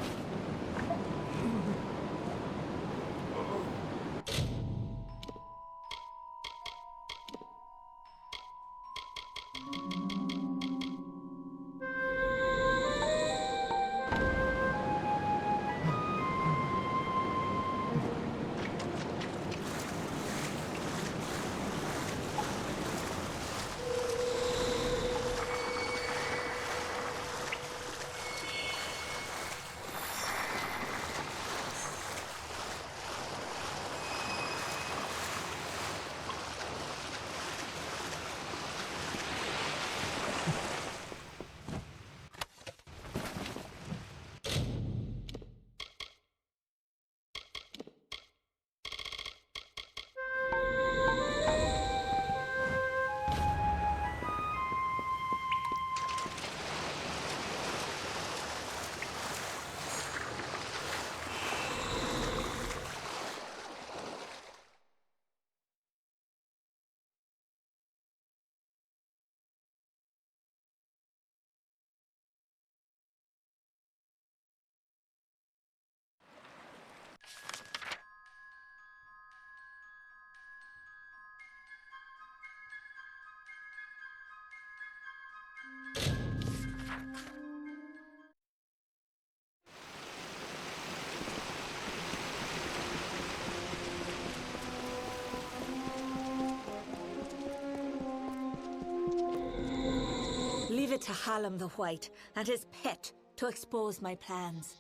to Hallam the White and his pet to expose my plans.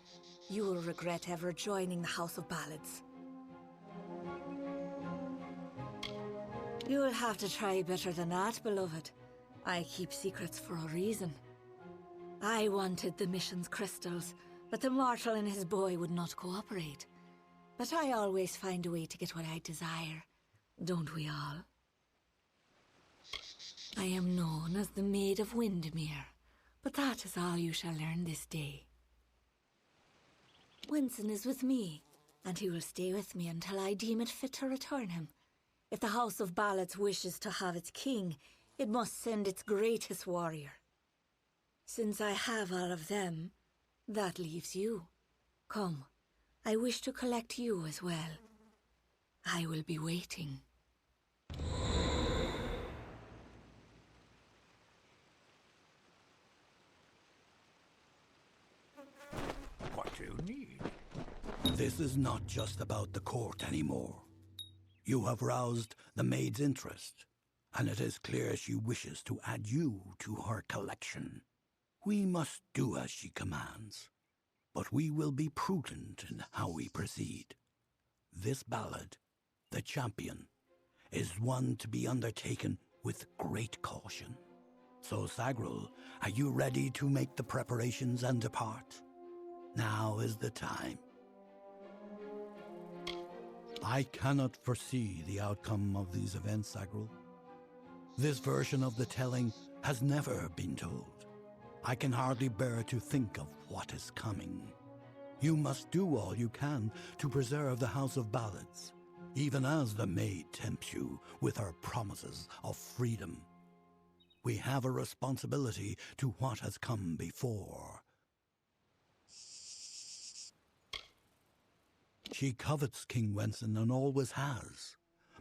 You will regret ever joining the House of Ballads. You'll have to try better than that, beloved. I keep secrets for a reason. I wanted the mission's crystals, but the mortal and his boy would not cooperate. But I always find a way to get what I desire. Don't we all? I am known as the Maid of Windermere, but that is all you shall learn this day. Winston is with me, and he will stay with me until I deem it fit to return him. If the House of Ballads wishes to have its king, it must send its greatest warrior. Since I have all of them, that leaves you. Come, I wish to collect you as well. I will be waiting. What do you need? This is not just about the court anymore. You have roused the maid's interest, and it is clear she wishes to add you to her collection. We must do as she commands, but we will be prudent in how we proceed. This ballad, The Champion, is one to be undertaken with great caution. So, Sagrul, are you ready to make the preparations and depart? Now is the time. I cannot foresee the outcome of these events, Sagrul. This version of the telling has never been told. I can hardly bear to think of what is coming. You must do all you can to preserve the House of Ballads, even as the maid tempts you with her promises of freedom. We have a responsibility to what has come before. She covets King Wenson and always has,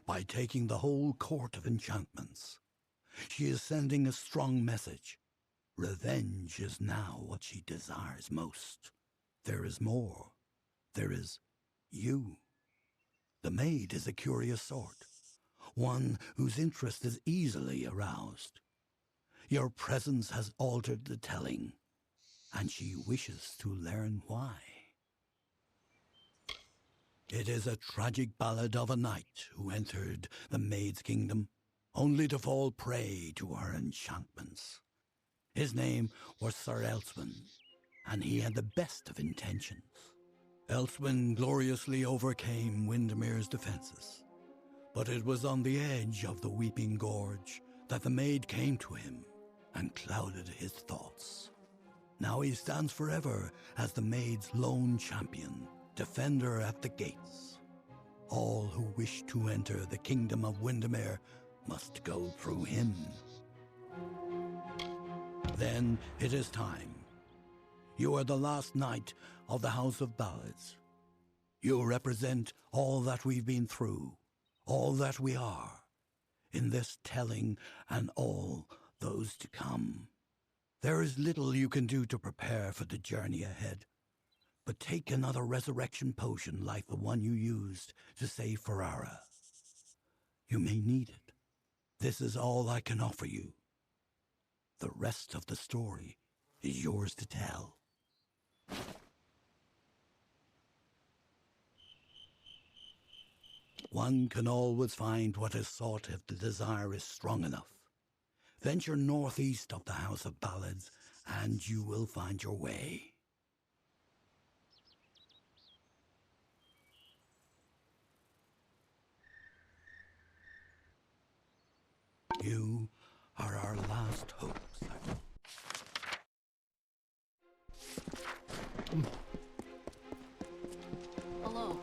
by taking the whole court of enchantments. She is sending a strong message. Revenge is now what she desires most. There is more. There is you. The maid is a curious sort, one whose interest is easily aroused. Your presence has altered the telling, and she wishes to learn why. It is a tragic ballad of a knight who entered the maid's kingdom, only to fall prey to her enchantments. His name was Sir Elswin, and he had the best of intentions. Elswin gloriously overcame Windermere's defenses, but it was on the edge of the Weeping Gorge that the maid came to him and clouded his thoughts. Now he stands forever as the maid's lone champion, defender at the gates. All who wish to enter the kingdom of Windermere must go through him. Then it is time. You are the last knight of the House of Ballads. You represent all that we've been through, all that we are, in this telling and all those to come. There is little you can do to prepare for the journey ahead, but take another resurrection potion like the one you used to save Ferrara. You may need it. This is all I can offer you. The rest of the story is yours to tell. One can always find what is sought if the desire is strong enough. Venture northeast of the House of Ballads, and you will find your way. You are our last hope, Sagrul. Hello.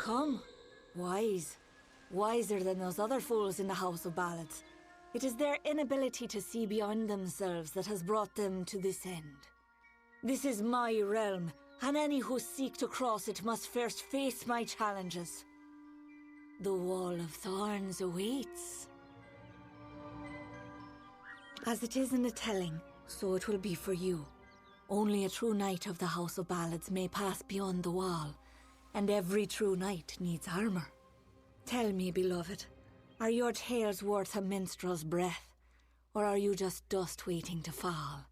come. Wise. Wiser than those other fools in the House of Ballads. It is their inability to see beyond themselves that has brought them to this end. This is my realm, and any who seek to cross it must first face my challenges. The Wall of Thorns awaits. As it is in the telling, so it will be for you. Only a true knight of the House of Ballads may pass beyond the wall, and every true knight needs armor. Tell me, beloved, are your tales worth a minstrel's breath, or are you just dust waiting to fall?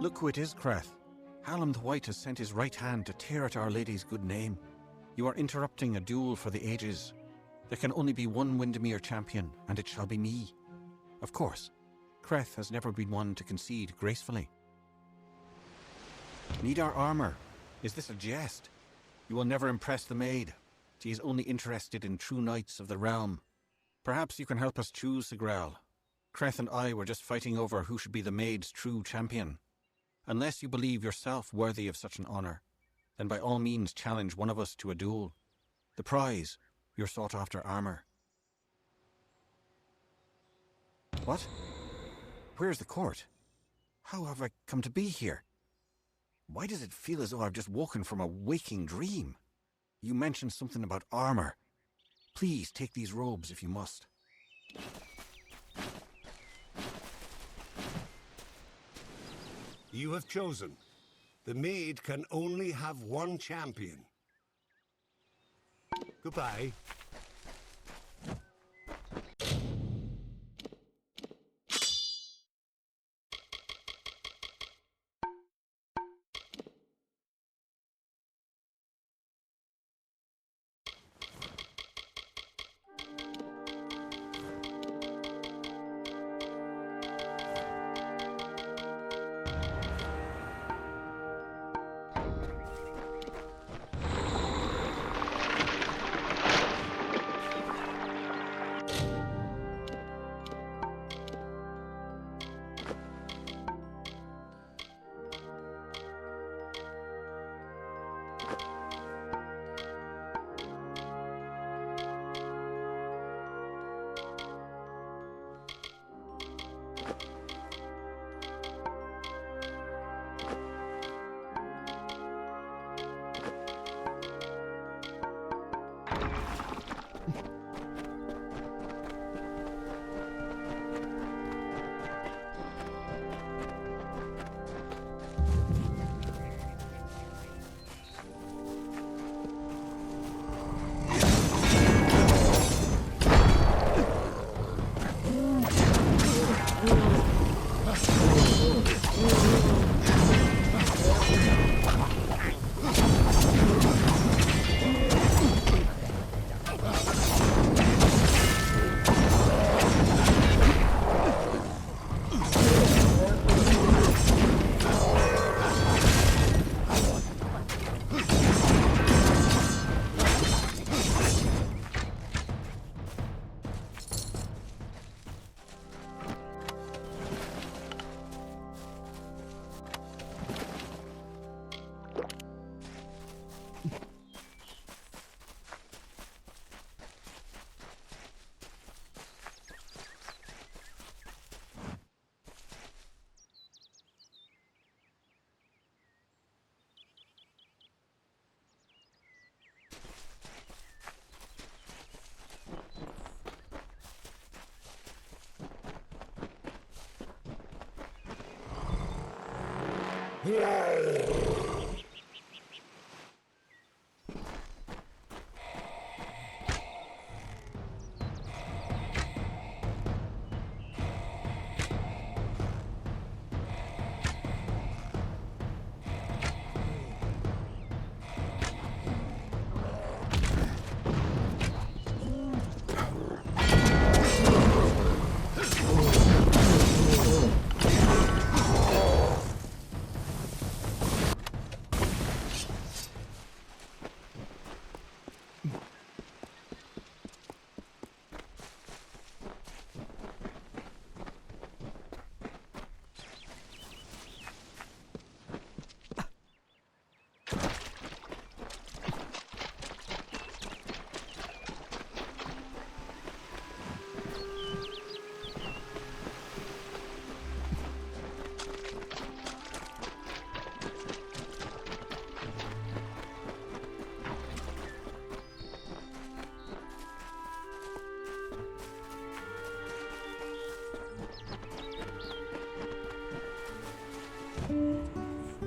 Look who it is, Creth. Hallam the White has sent his right hand to tear at Our Lady's good name. You are interrupting a duel for the ages. There can only be one Windermere champion, and it shall be me. Of course, Creth has never been one to concede gracefully. Need our armor? Is this a jest? You will never impress the maid. She is only interested in true knights of the realm. Perhaps you can help us choose, Sigrel. Creth and I were just fighting over who should be the maid's true champion. Unless you believe yourself worthy of such an honor, then by all means challenge one of us to a duel. The prize, your sought-after armor. What? Where's the court? How have I come to be here? Why does it feel as though I've just woken from a waking dream? You mentioned something about armor. Please take these robes if you must. You have chosen. The maid can only have one champion. Goodbye.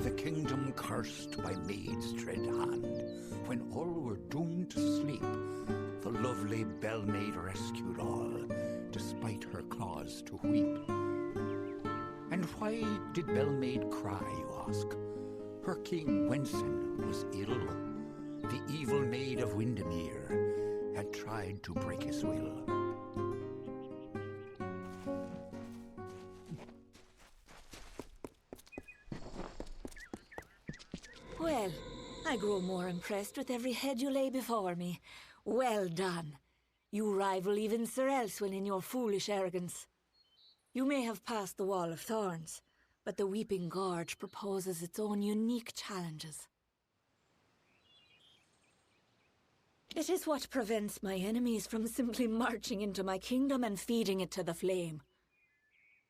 The kingdom cursed by maid's dread hand, when all were doomed to sleep, the lovely Bellmaid rescued all, despite her cause to weep. And why did Bellmaid cry, you ask? Her king Wenson was ill. The evil maid of Windermere had tried to break his will. Well, I grow more impressed with every head you lay before me. Well done. You rival even Sir Elswyn in your foolish arrogance. You may have passed the Wall of Thorns, but the Weeping Gorge proposes its own unique challenges. It is what prevents my enemies from simply marching into my kingdom and feeding it to the flame.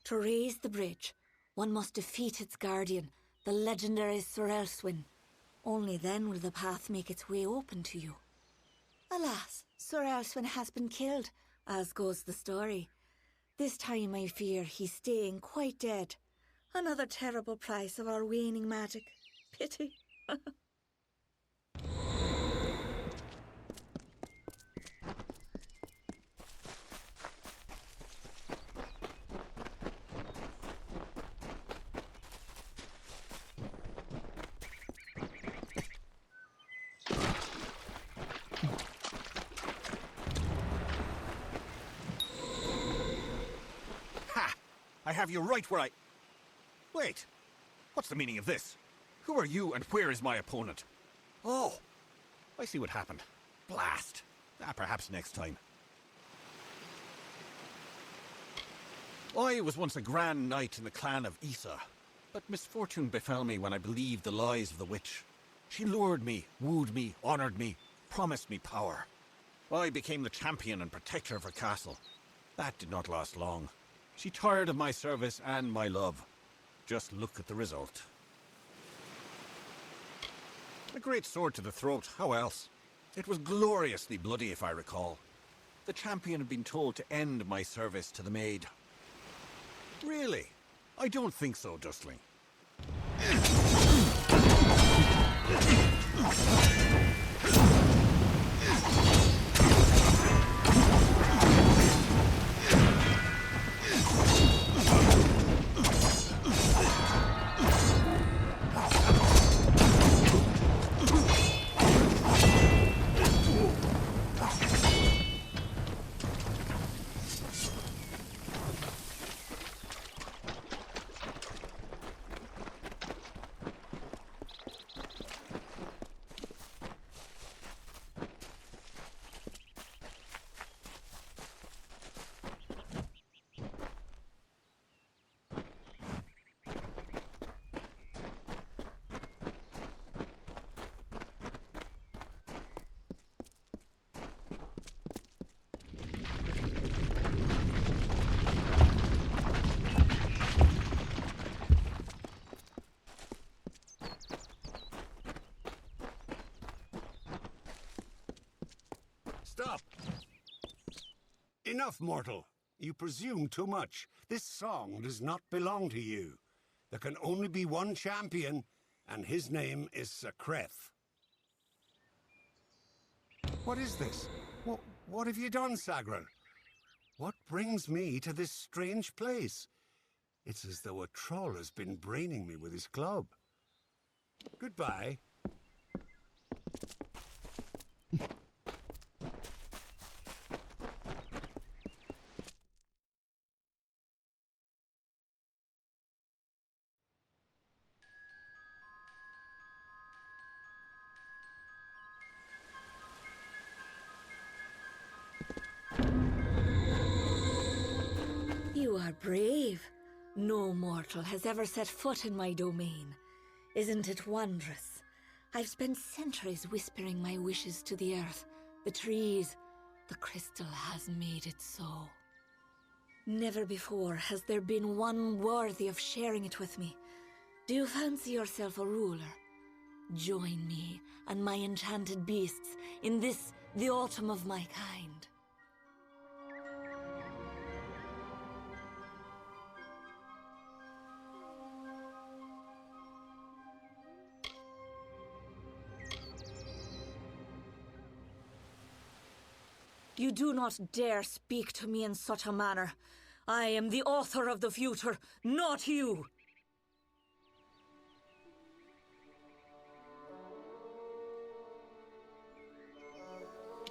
To raise the bridge, one must defeat its guardian, the legendary Sir Elswyn. Only then will the path make its way open to you. Alas, Sir Elswyn has been killed, as goes the story. This time I fear he's staying quite dead. Another terrible price of our waning magic. Pity. I have you right where I... Wait. What's the meaning of this? Who are you and where is my opponent? Oh, I see what happened. Blast. Perhaps next time. I was once a grand knight in the clan of Isa, but misfortune befell me when I believed the lies of the witch. She lured me, wooed me, honored me, promised me power. I became the champion and protector of her castle. That did not last long. She tired of my service and my love. Just look at the result. A great sword to the throat, how else? It was gloriously bloody, if I recall. The champion had been told to end my service to the maid. Really? I don't think so, Dustling. Stop! Enough, mortal. You presume too much. This song does not belong to you. There can only be one champion, and his name is Sir Creth. What is this? What have you done, Sagrel? What brings me to this strange place? It's as though a troll has been braining me with his club. Goodbye. You are brave. No mortal has ever set foot in my domain. Isn't it wondrous? I've spent centuries whispering my wishes to the earth, the trees. The crystal has made it so. Never before has there been one worthy of sharing it with me. Do you fancy yourself a ruler? Join me and my enchanted beasts in this, the autumn of my kind. You do not dare speak to me in such a manner. I am the author of the future, not you!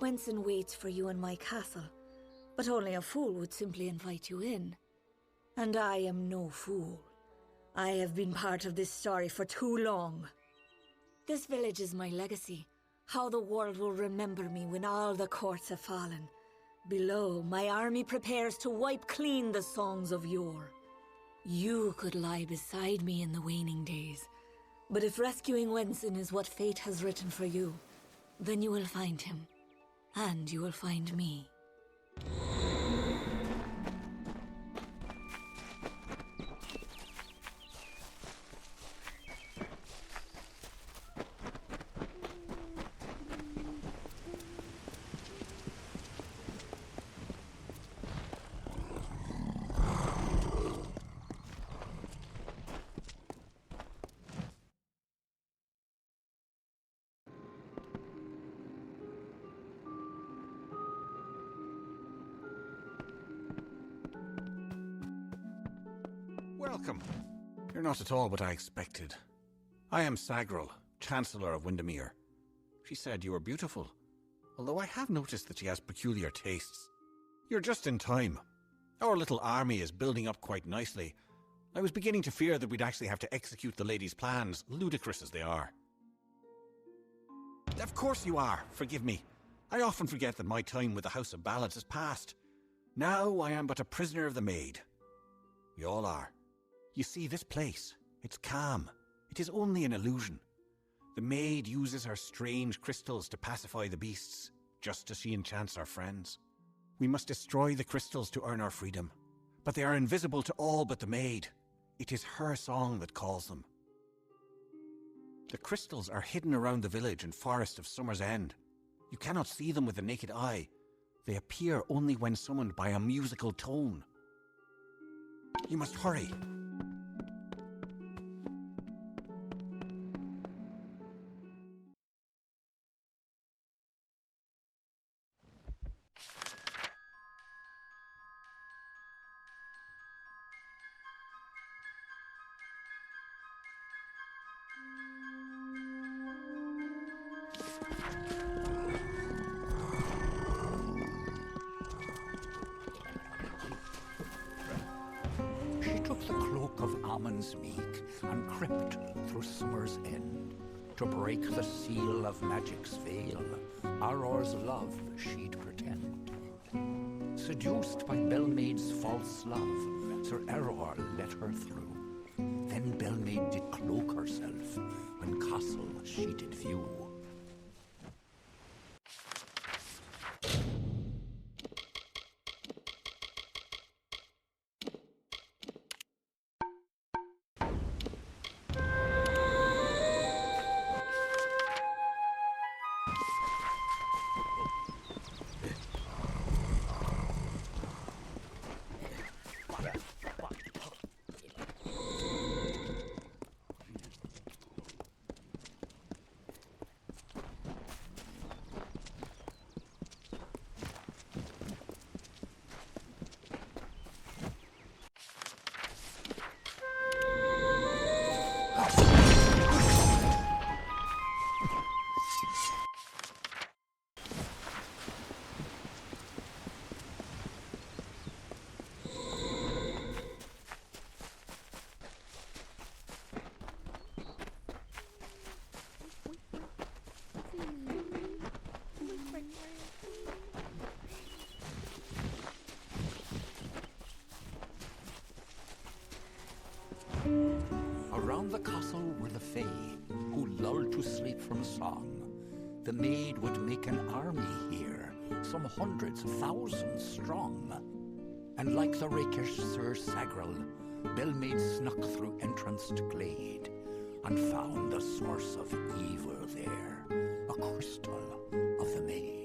Wenson waits for you in my castle, but only a fool would simply invite you in. And I am no fool. I have been part of this story for too long. This village is my legacy. How the world will remember me when all the courts have fallen. Below, my army prepares to wipe clean the songs of yore. You could lie beside me in the waning days, but if rescuing Wenson is what fate has written for you, then you will find him, and you will find me. Welcome. You're not at all what I expected. I am Sagrel, Chancellor of Windermere. She said you were beautiful, although I have noticed that she has peculiar tastes. You're just in time. Our little army is building up quite nicely. I was beginning to fear that we'd actually have to execute the lady's plans, ludicrous as they are. Of course you are, forgive me. I often forget that my time with the House of Ballads has passed. Now I am but a prisoner of the Maid. We all are. You see, this place, it's calm. It is only an illusion. The Maid uses her strange crystals to pacify the beasts, just as she enchants our friends. We must destroy the crystals to earn our freedom, but they are invisible to all but the Maid. It is her song that calls them. The crystals are hidden around the village and forest of Summer's End. You cannot see them with the naked eye. They appear only when summoned by a musical tone. You must hurry. She took the cloak of Ammon's meek and crept through Summer's End to break the seal of magic's veil. Auror's love she'd pretend. Seduced by Belmaid's false love, Sir Auror let her through. Then Belmaid did cloak herself when castle she did view. round the castle were the Fae, who lulled to sleep from song. The maid would make an army here, some hundreds, thousands strong. And like the rakish Sir Sagral, Belmaid snuck through entranced glade, and found the source of evil there, a crystal of the maid.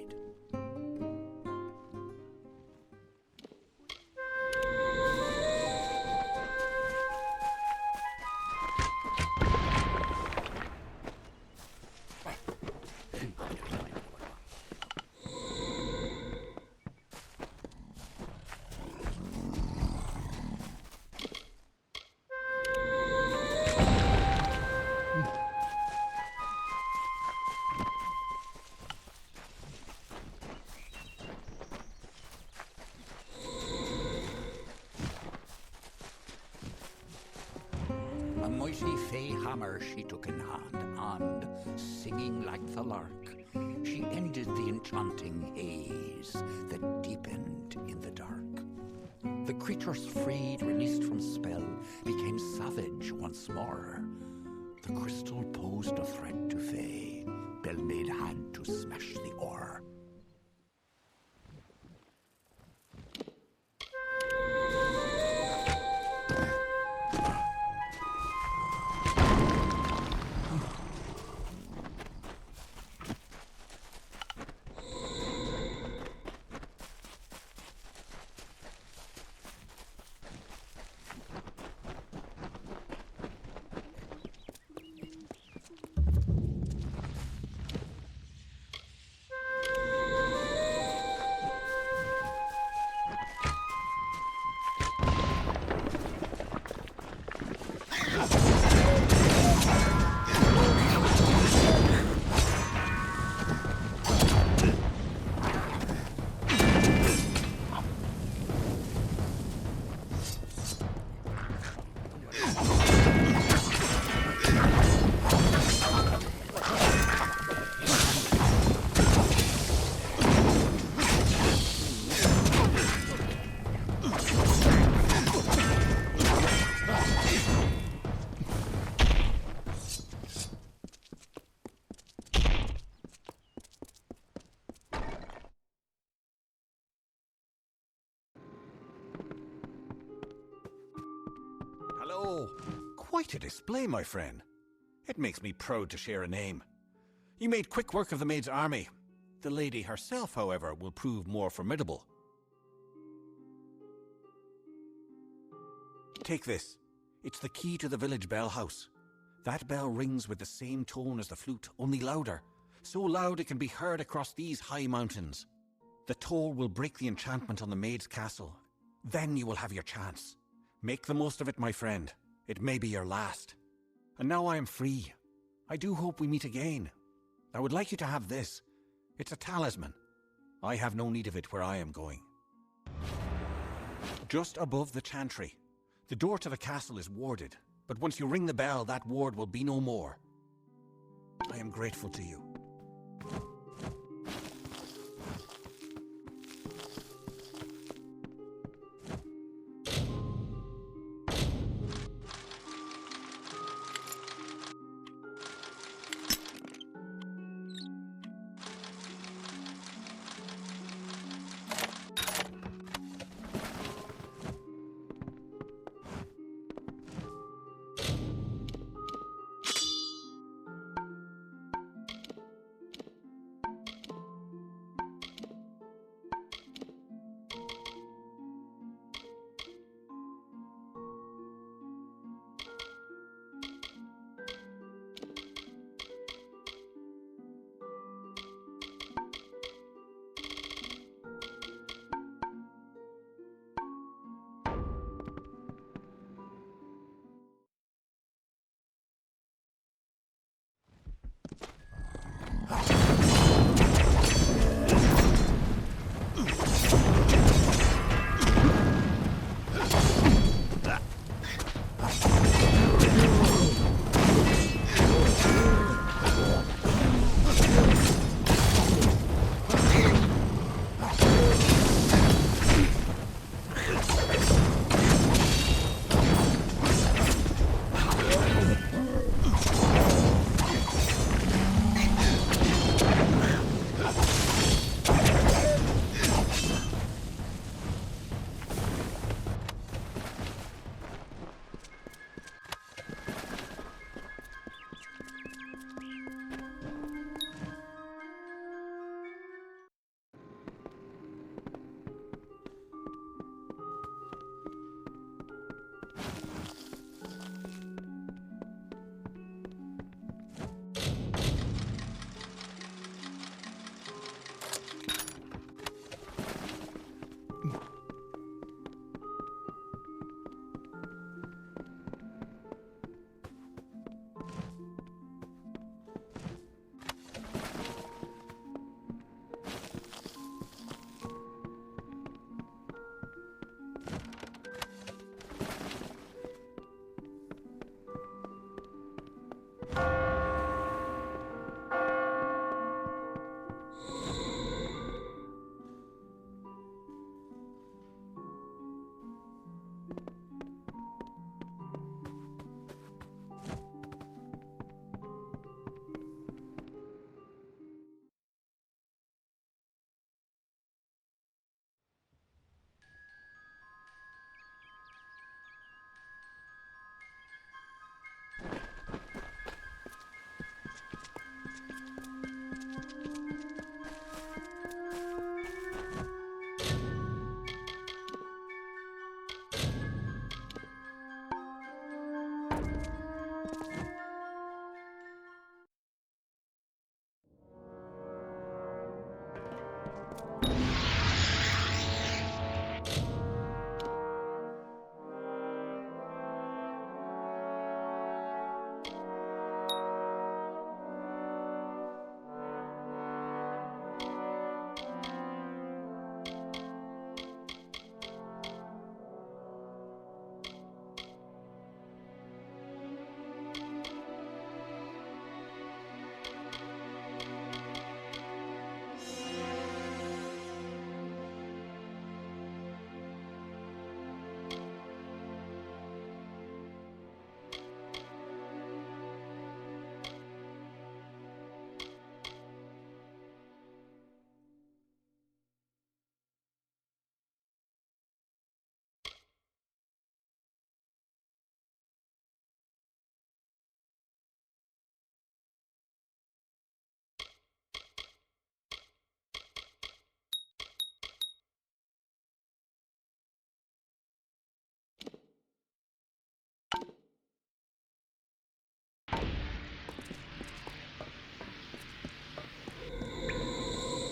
A mighty fey hammer she took in hand, and, singing like the lark, she ended the enchanting haze that deepened in the dark. The creatures freed, released from spell, became savage once more. The crystal posed a threat to Fae. Belmaid had to smash the ore. Hello. Quite a display, my friend. It makes me proud to share a name. You made quick work of the maid's army. The lady herself, however, will prove more formidable. Take this. It's the key to the village bell house. That bell rings with the same tone as the flute, only louder. So loud it can be heard across these high mountains. The toll will break the enchantment on the maid's castle. Then you will have your chance. Make the most of it, my friend. It may be your last. And now I am free. I do hope we meet again. I would like you to have this. It's a talisman. I have no need of it where I am going. Just above the chantry. The door to the castle is warded, but once you ring the bell, that ward will be no more. I am grateful to you.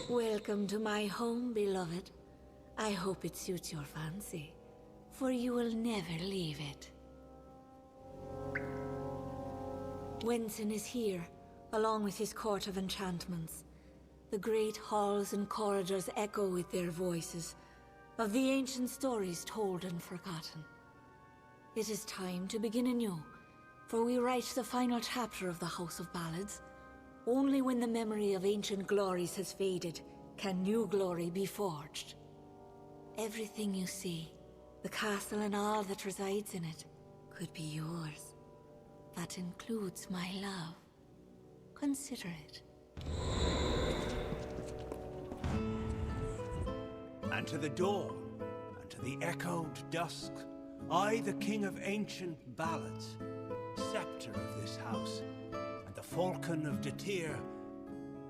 Welcome to my home, beloved. I hope it suits your fancy, for you will never leave it. Wenson is here, along with his court of enchantments. The great halls and corridors echo with their voices, of the ancient stories told and forgotten. It is time to begin anew, for we write the final chapter of the House of Ballads. Only when the memory of ancient glories has faded can new glory be forged. Everything you see, the castle and all that resides in it, could be yours. That includes my love. Consider it. And to the dawn, and to the echoed dusk, I, the king of ancient ballads, scepter of this house, and the falcon of Detir,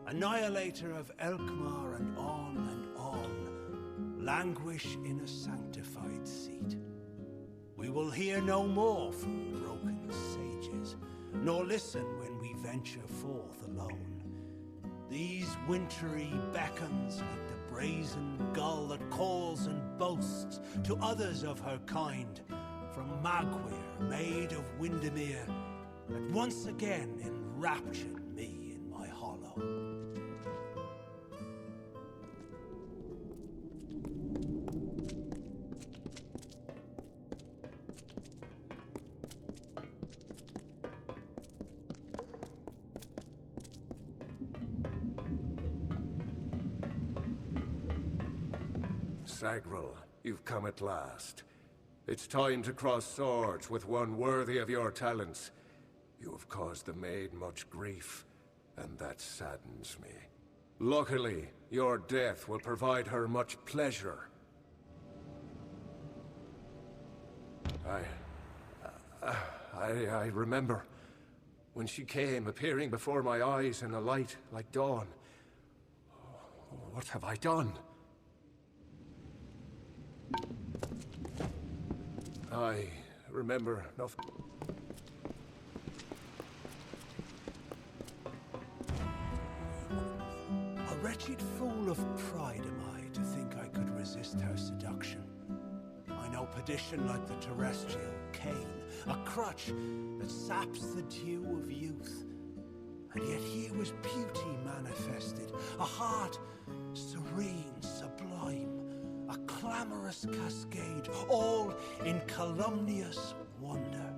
annihilator of Elkmar, and on, languish in a sanctified seat. We will hear no more from broken sages, nor listen when we venture forth alone. These wintry beckons like the brazen gull that calls and boasts to others of her kind, from Magwir, maid of Windermere, that once again enraptured me in my hollow. Sagril, you've come at last. It's time to cross swords with one worthy of your talents. You have caused the maid much grief, and that saddens me. Luckily, your death will provide her much pleasure. I remember when she came, appearing before my eyes in a light like dawn. What have I done? I remember nothing. A wretched fool of pride am I to think I could resist her seduction. I know perdition like the terrestrial cane, a crutch that saps the dew of youth. And yet here was beauty manifested, a heart serene, sublime, a clamorous cascade, all in calumnious wonder.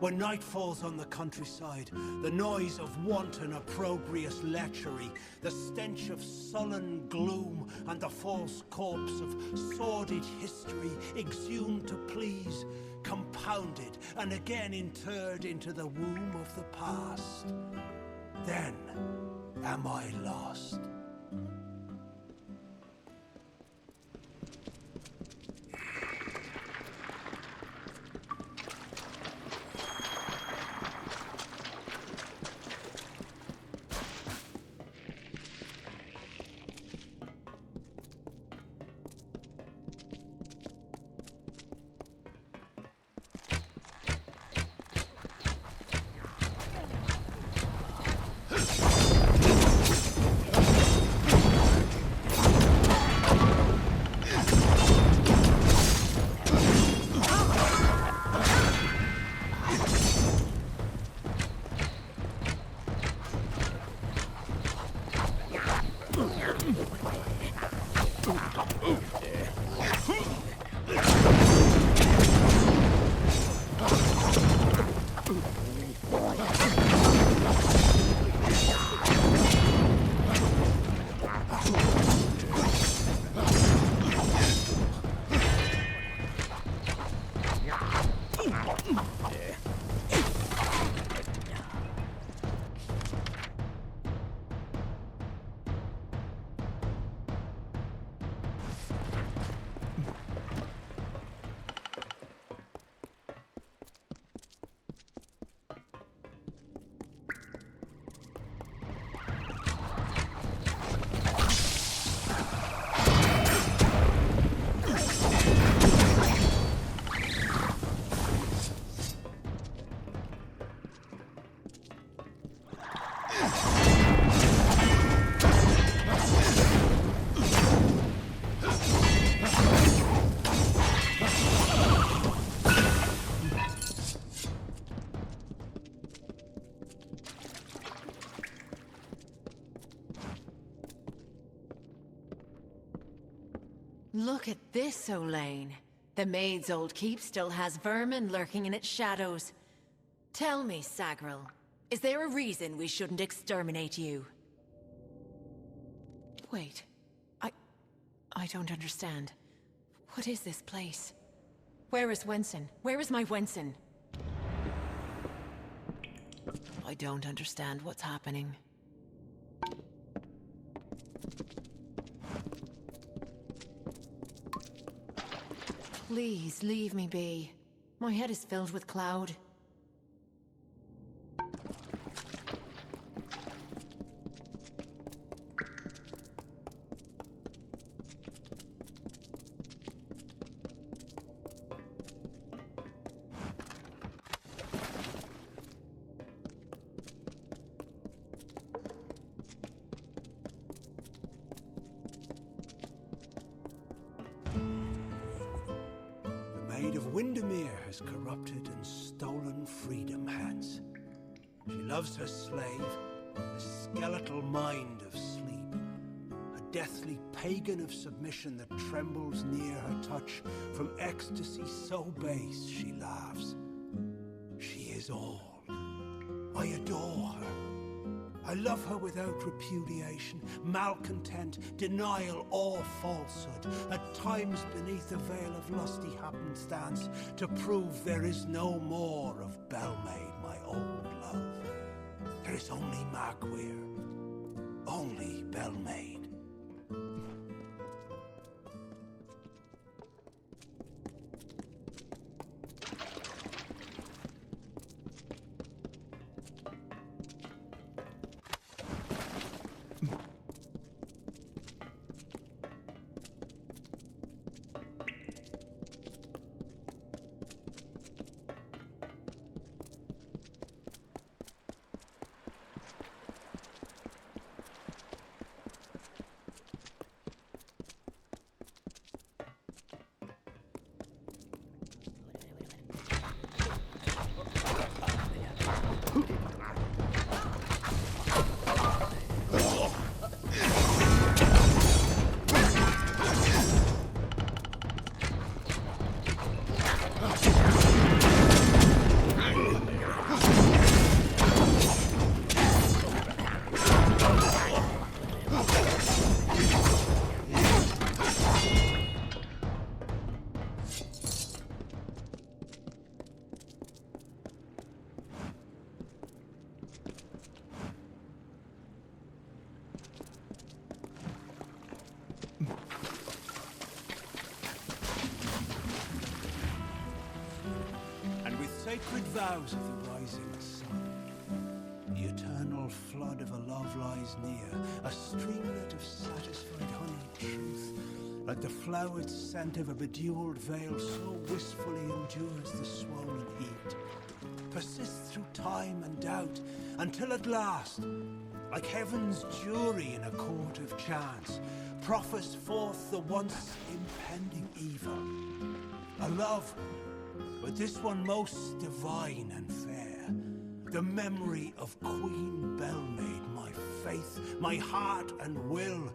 When night falls on the countryside, the noise of wanton opprobrious lechery, the stench of sullen gloom, and the false corpse of sordid history exhumed to please, compounded and again interred into the womb of the past. Then am I lost. Look at this, Olaine. The maid's old keep still has vermin lurking in its shadows. Tell me, Sagril, is there a reason we shouldn't exterminate you? Wait, I don't understand. What is this place? Where is Wenson? Where is my Wenson? I don't understand what's happening. Please, leave me be. My head is filled with cloud. Maid of Windermere has corrupted and stolen freedom, Hans. She loves her slave, a skeletal mind of sleep, a deathly pagan of submission that trembles near her touch. From ecstasy so base she laughs. She is all. I adore her. I love her without repudiation, malcontent, denial, or falsehood. At times beneath a veil of lusty happenstance, to prove there is no more of Belmaid, my old love. There is only Magweir, only Belmaid. Sacred vows of the rising sun. The eternal flood of a love lies near, a streamlet of satisfied honeyed truth. Like the flowered scent of a bedewed veil, so wistfully endures the swollen heat. Persists through time and doubt, until at last, like heaven's jury in a court of chance, proffers forth the once impending evil. A love, but this one most divine and fair. The memory of Queen Belmaid, my faith, my heart and will.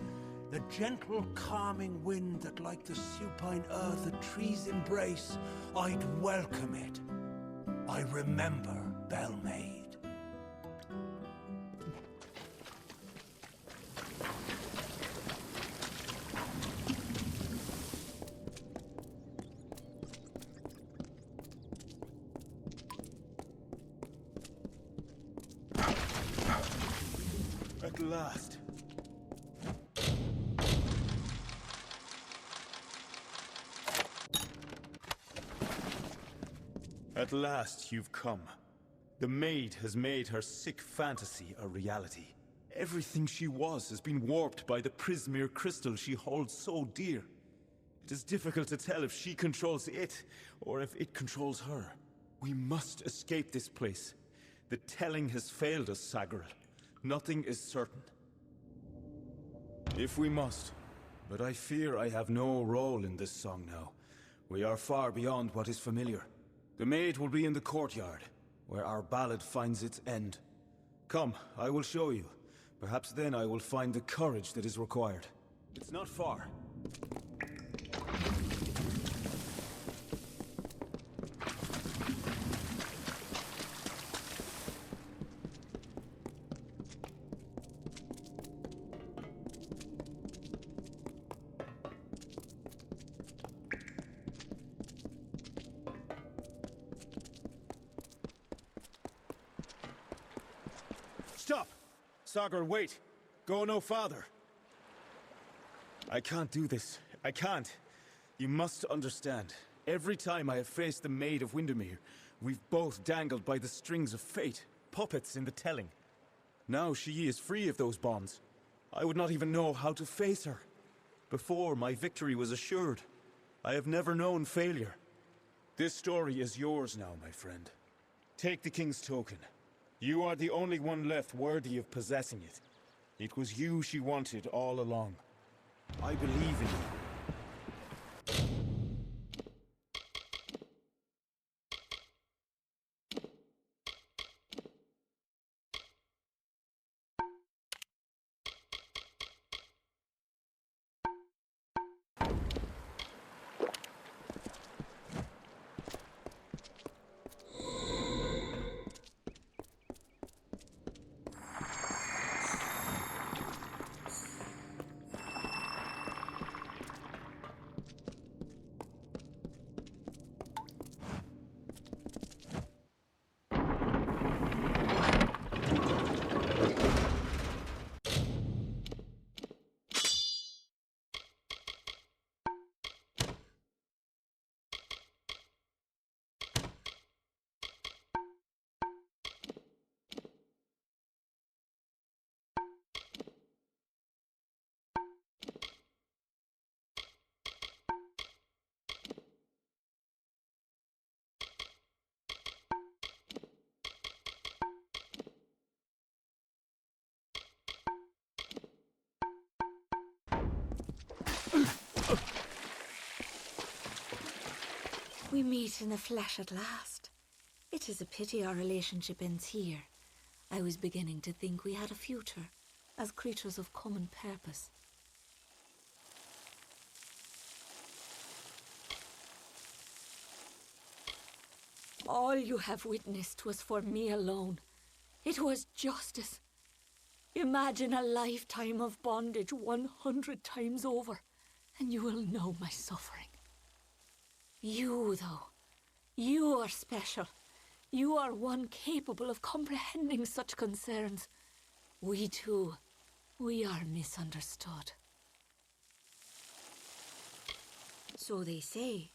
The gentle calming wind that like the supine earth a tree's embrace, I'd welcome it. I remember Belmaid. At last. At last you've come. The maid has made her sick fantasy a reality. Everything she was has been warped by the Prismere crystal she holds so dear. It is difficult to tell if she controls it, or if it controls her. We must escape this place. The telling has failed us, Sagril. Nothing is certain. If we must. But I fear I have no role in this song now. We are far beyond what is familiar. The maid will be in the courtyard, where our ballad finds its end. Come, I will show you. Perhaps then I will find the courage that is required. It's not far. Stop! Sagar, wait! Go no farther. I can't do this. I can't. You must understand. Every time I have faced the Maid of Windermere, we've both dangled by the strings of fate, puppets in the telling. Now she is free of those bonds. I would not even know how to face her. Before, my victory was assured. I have never known failure. This story is yours now, my friend. Take the King's token. You are the only one left worthy of possessing it. It was you she wanted all along. I believe in you. We meet in the flesh at last. It is a pity our relationship ends here. I was beginning to think we had a future, as creatures of common purpose. All you have witnessed was for me alone. It was justice. Imagine a lifetime of bondage 100 times over, and you will know my suffering. You, though, you are special. You are one capable of comprehending such concerns. We too, we are misunderstood. So they say,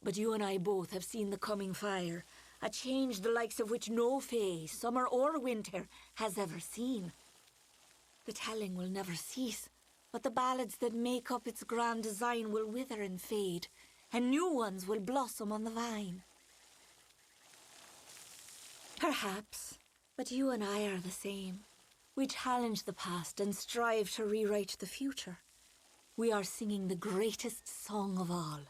but you and I both have seen the coming fire, a change the likes of which no fae, summer or winter, has ever seen. The telling will never cease, but the ballads that make up its grand design will wither and fade, and new ones will blossom on the vine. Perhaps, but you and I are the same. We challenge the past and strive to rewrite the future. We are singing the greatest song of all.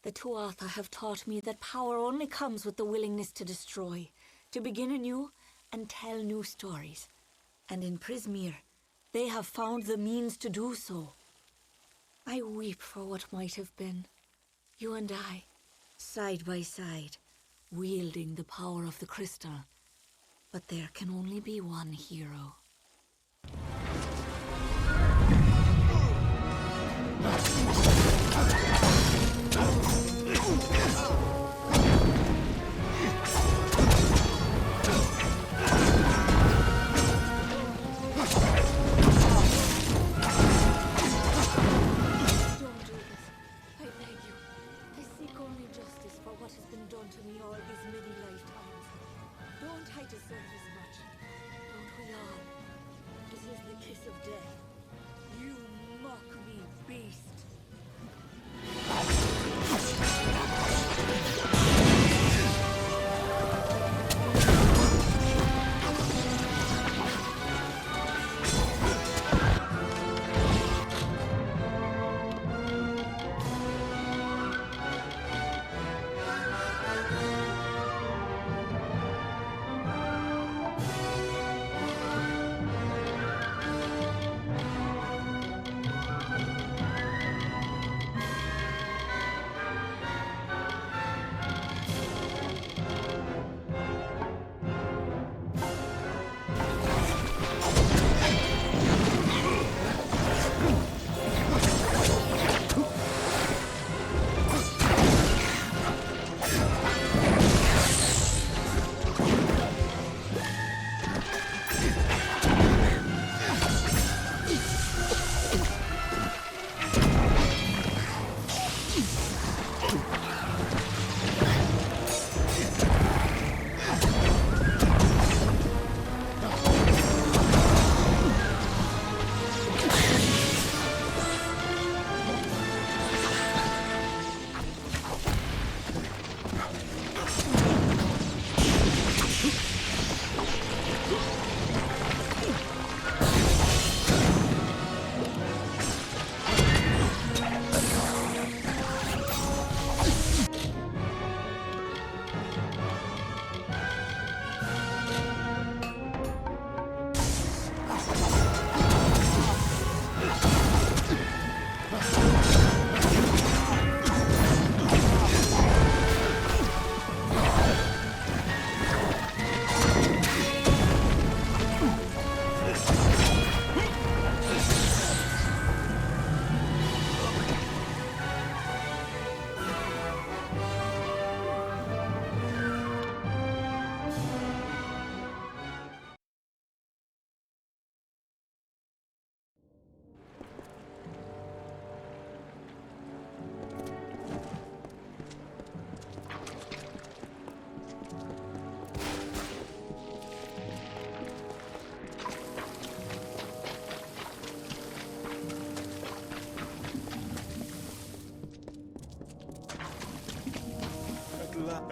The Tuatha have taught me that power only comes with the willingness to destroy, to begin anew and tell new stories. And in Prismeer, they have found the means to do so. I weep for what might have been. You and I, side by side, wielding the power of the crystal. But there can only be one hero.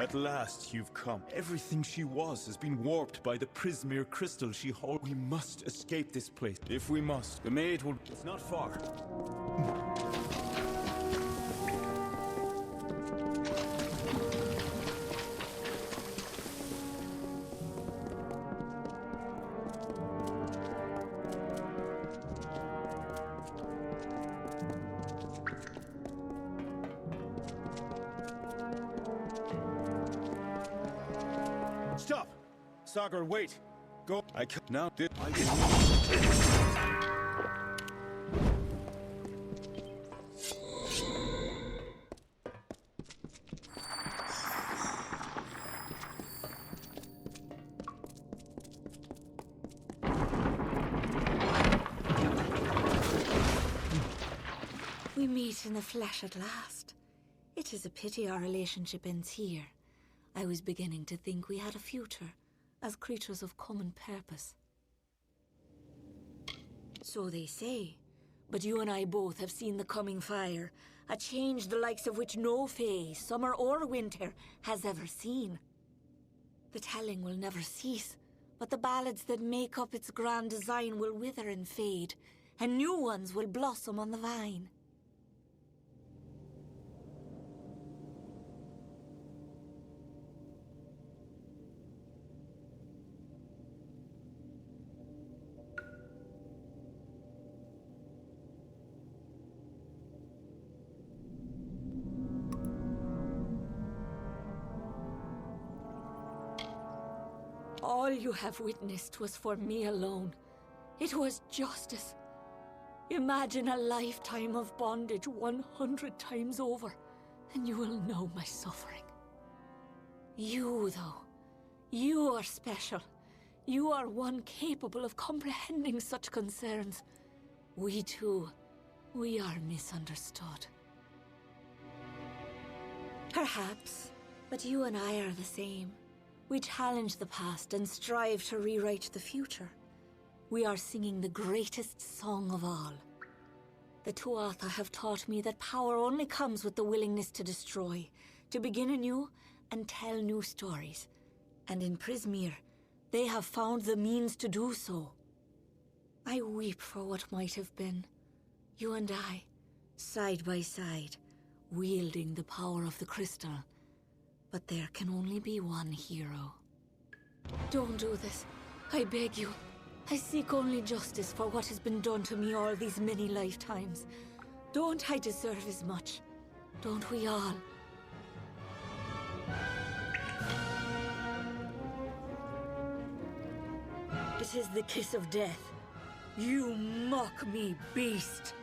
At last you've come. Everything she was has been warped by the Prismere crystal she holds. We must escape this place. If we must, the maid will... It's not far. Stop! Sagar, wait! Go. I can't now. We meet in the flesh at last. It is a pity our relationship ends here. I was beginning to think we had a future, as creatures of common purpose. So they say, but you and I both have seen the coming fire, a change the likes of which no fae, summer or winter, has ever seen. The telling will never cease, but the ballads that make up its grand design will wither and fade, and new ones will blossom on the vine. All you have witnessed was for me alone. It was justice. Imagine a lifetime of bondage 100 times over, and you will know my suffering. You, though, you are special. You are one capable of comprehending such concerns. We too, we are misunderstood. Perhaps, but you and I are the same. We challenge the past and strive to rewrite the future. We are singing the greatest song of all. The Tuatha have taught me that power only comes with the willingness to destroy, to begin anew and tell new stories. And in Prismere, they have found the means to do so. I weep for what might have been. You and I, side by side, wielding the power of the crystal. But there can only be one hero. Don't do this. I beg you. I seek only justice for what has been done to me all these many lifetimes. Don't I deserve as much? Don't we all? It is the kiss of death. You mock me, beast.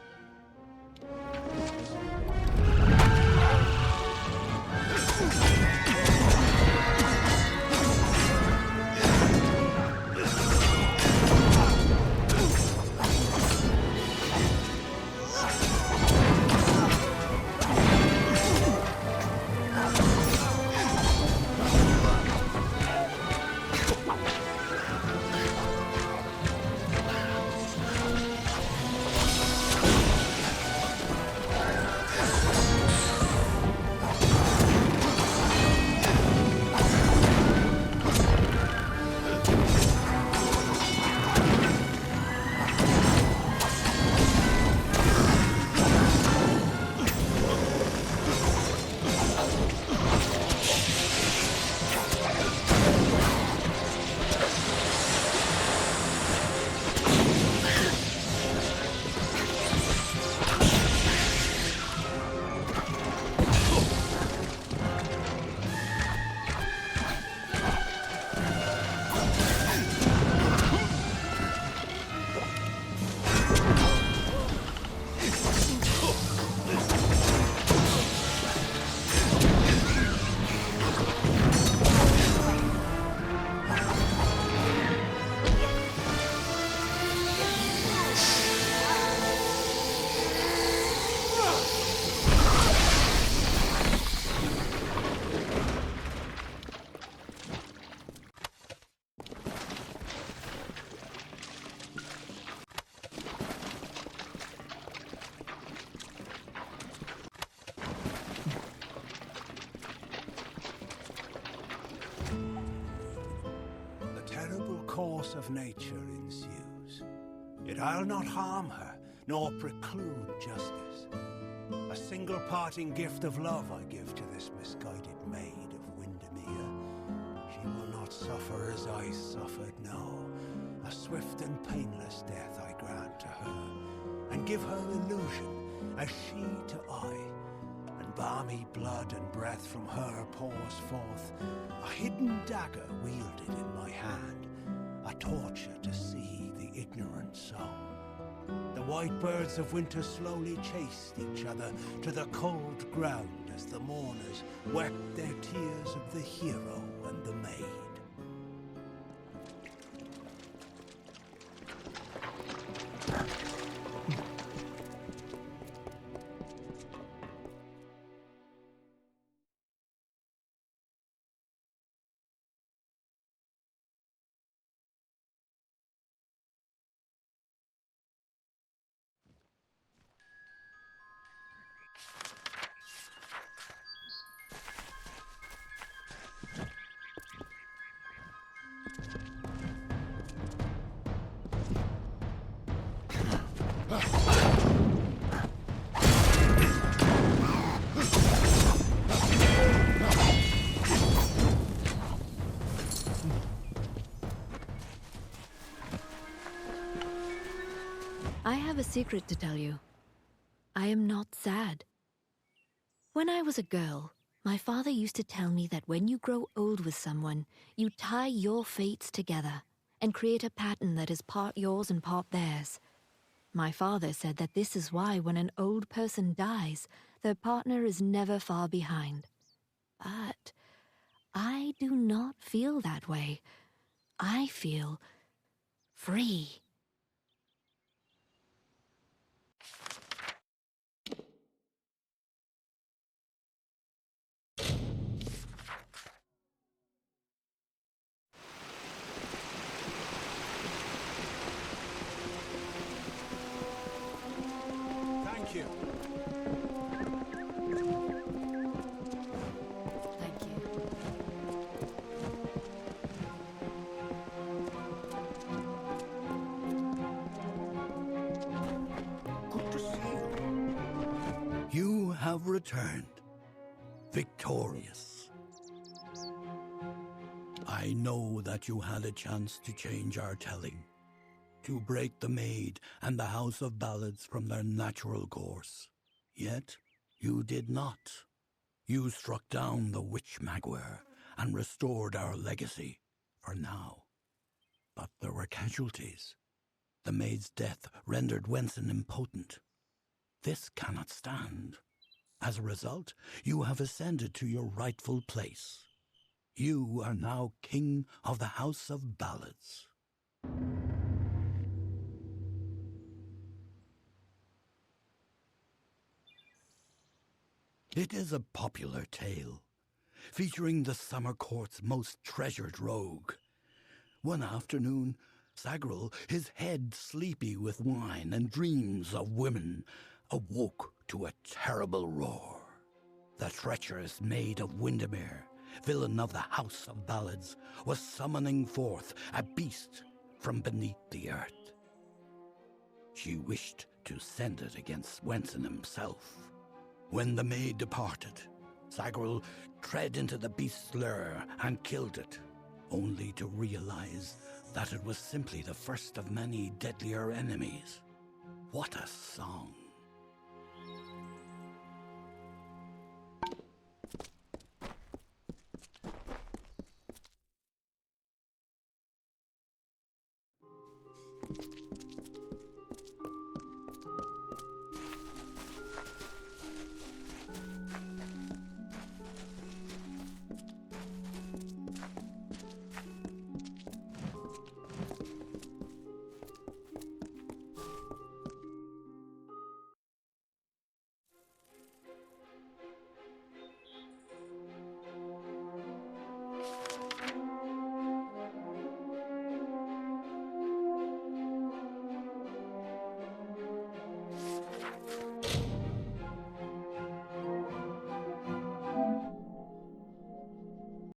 terrible course of nature ensues. Yet I'll not harm her, nor preclude justice. A single parting gift of love I give to this misguided maid of Windermere. She will not suffer as I suffered, no. A swift and painless death I grant to her, and give her illusion, as she to I. And balmy blood and breath from her pours forth, a hidden dagger wielded in my hand, a torture to see the ignorant soul. The white birds of winter slowly chased each other to the cold ground as the mourners wept their tears of the hero and the maid. I have a secret to tell you. I am not sad. When I was a girl, my father used to tell me that when you grow old with someone, you tie your fates together and create a pattern that is part yours and part theirs. My father said that this is why when an old person dies, their partner is never far behind. But I do not feel that way. I feel free. Thank you. Thank you. Good to see you. You have returned, victorious. I know that you had a chance to change our telling, to break the Maid and the House of Ballads from their natural course. Yet you did not. You struck down the witch Magware and restored our legacy, for now. But there were casualties. The Maid's death rendered Wenson impotent. This cannot stand. As a result, you have ascended to your rightful place. You are now King of the House of Ballads. It is a popular tale, featuring the summer court's most treasured rogue. One afternoon, Sagril, his head sleepy with wine and dreams of women, awoke to a terrible roar. The treacherous Maid of Windermere, villain of the House of Ballads, was summoning forth a beast from beneath the earth. She wished to send it against Wenson himself. When the maid departed, Sagril tread into the beast's lair and killed it, only to realize that it was simply the first of many deadlier enemies. What a song!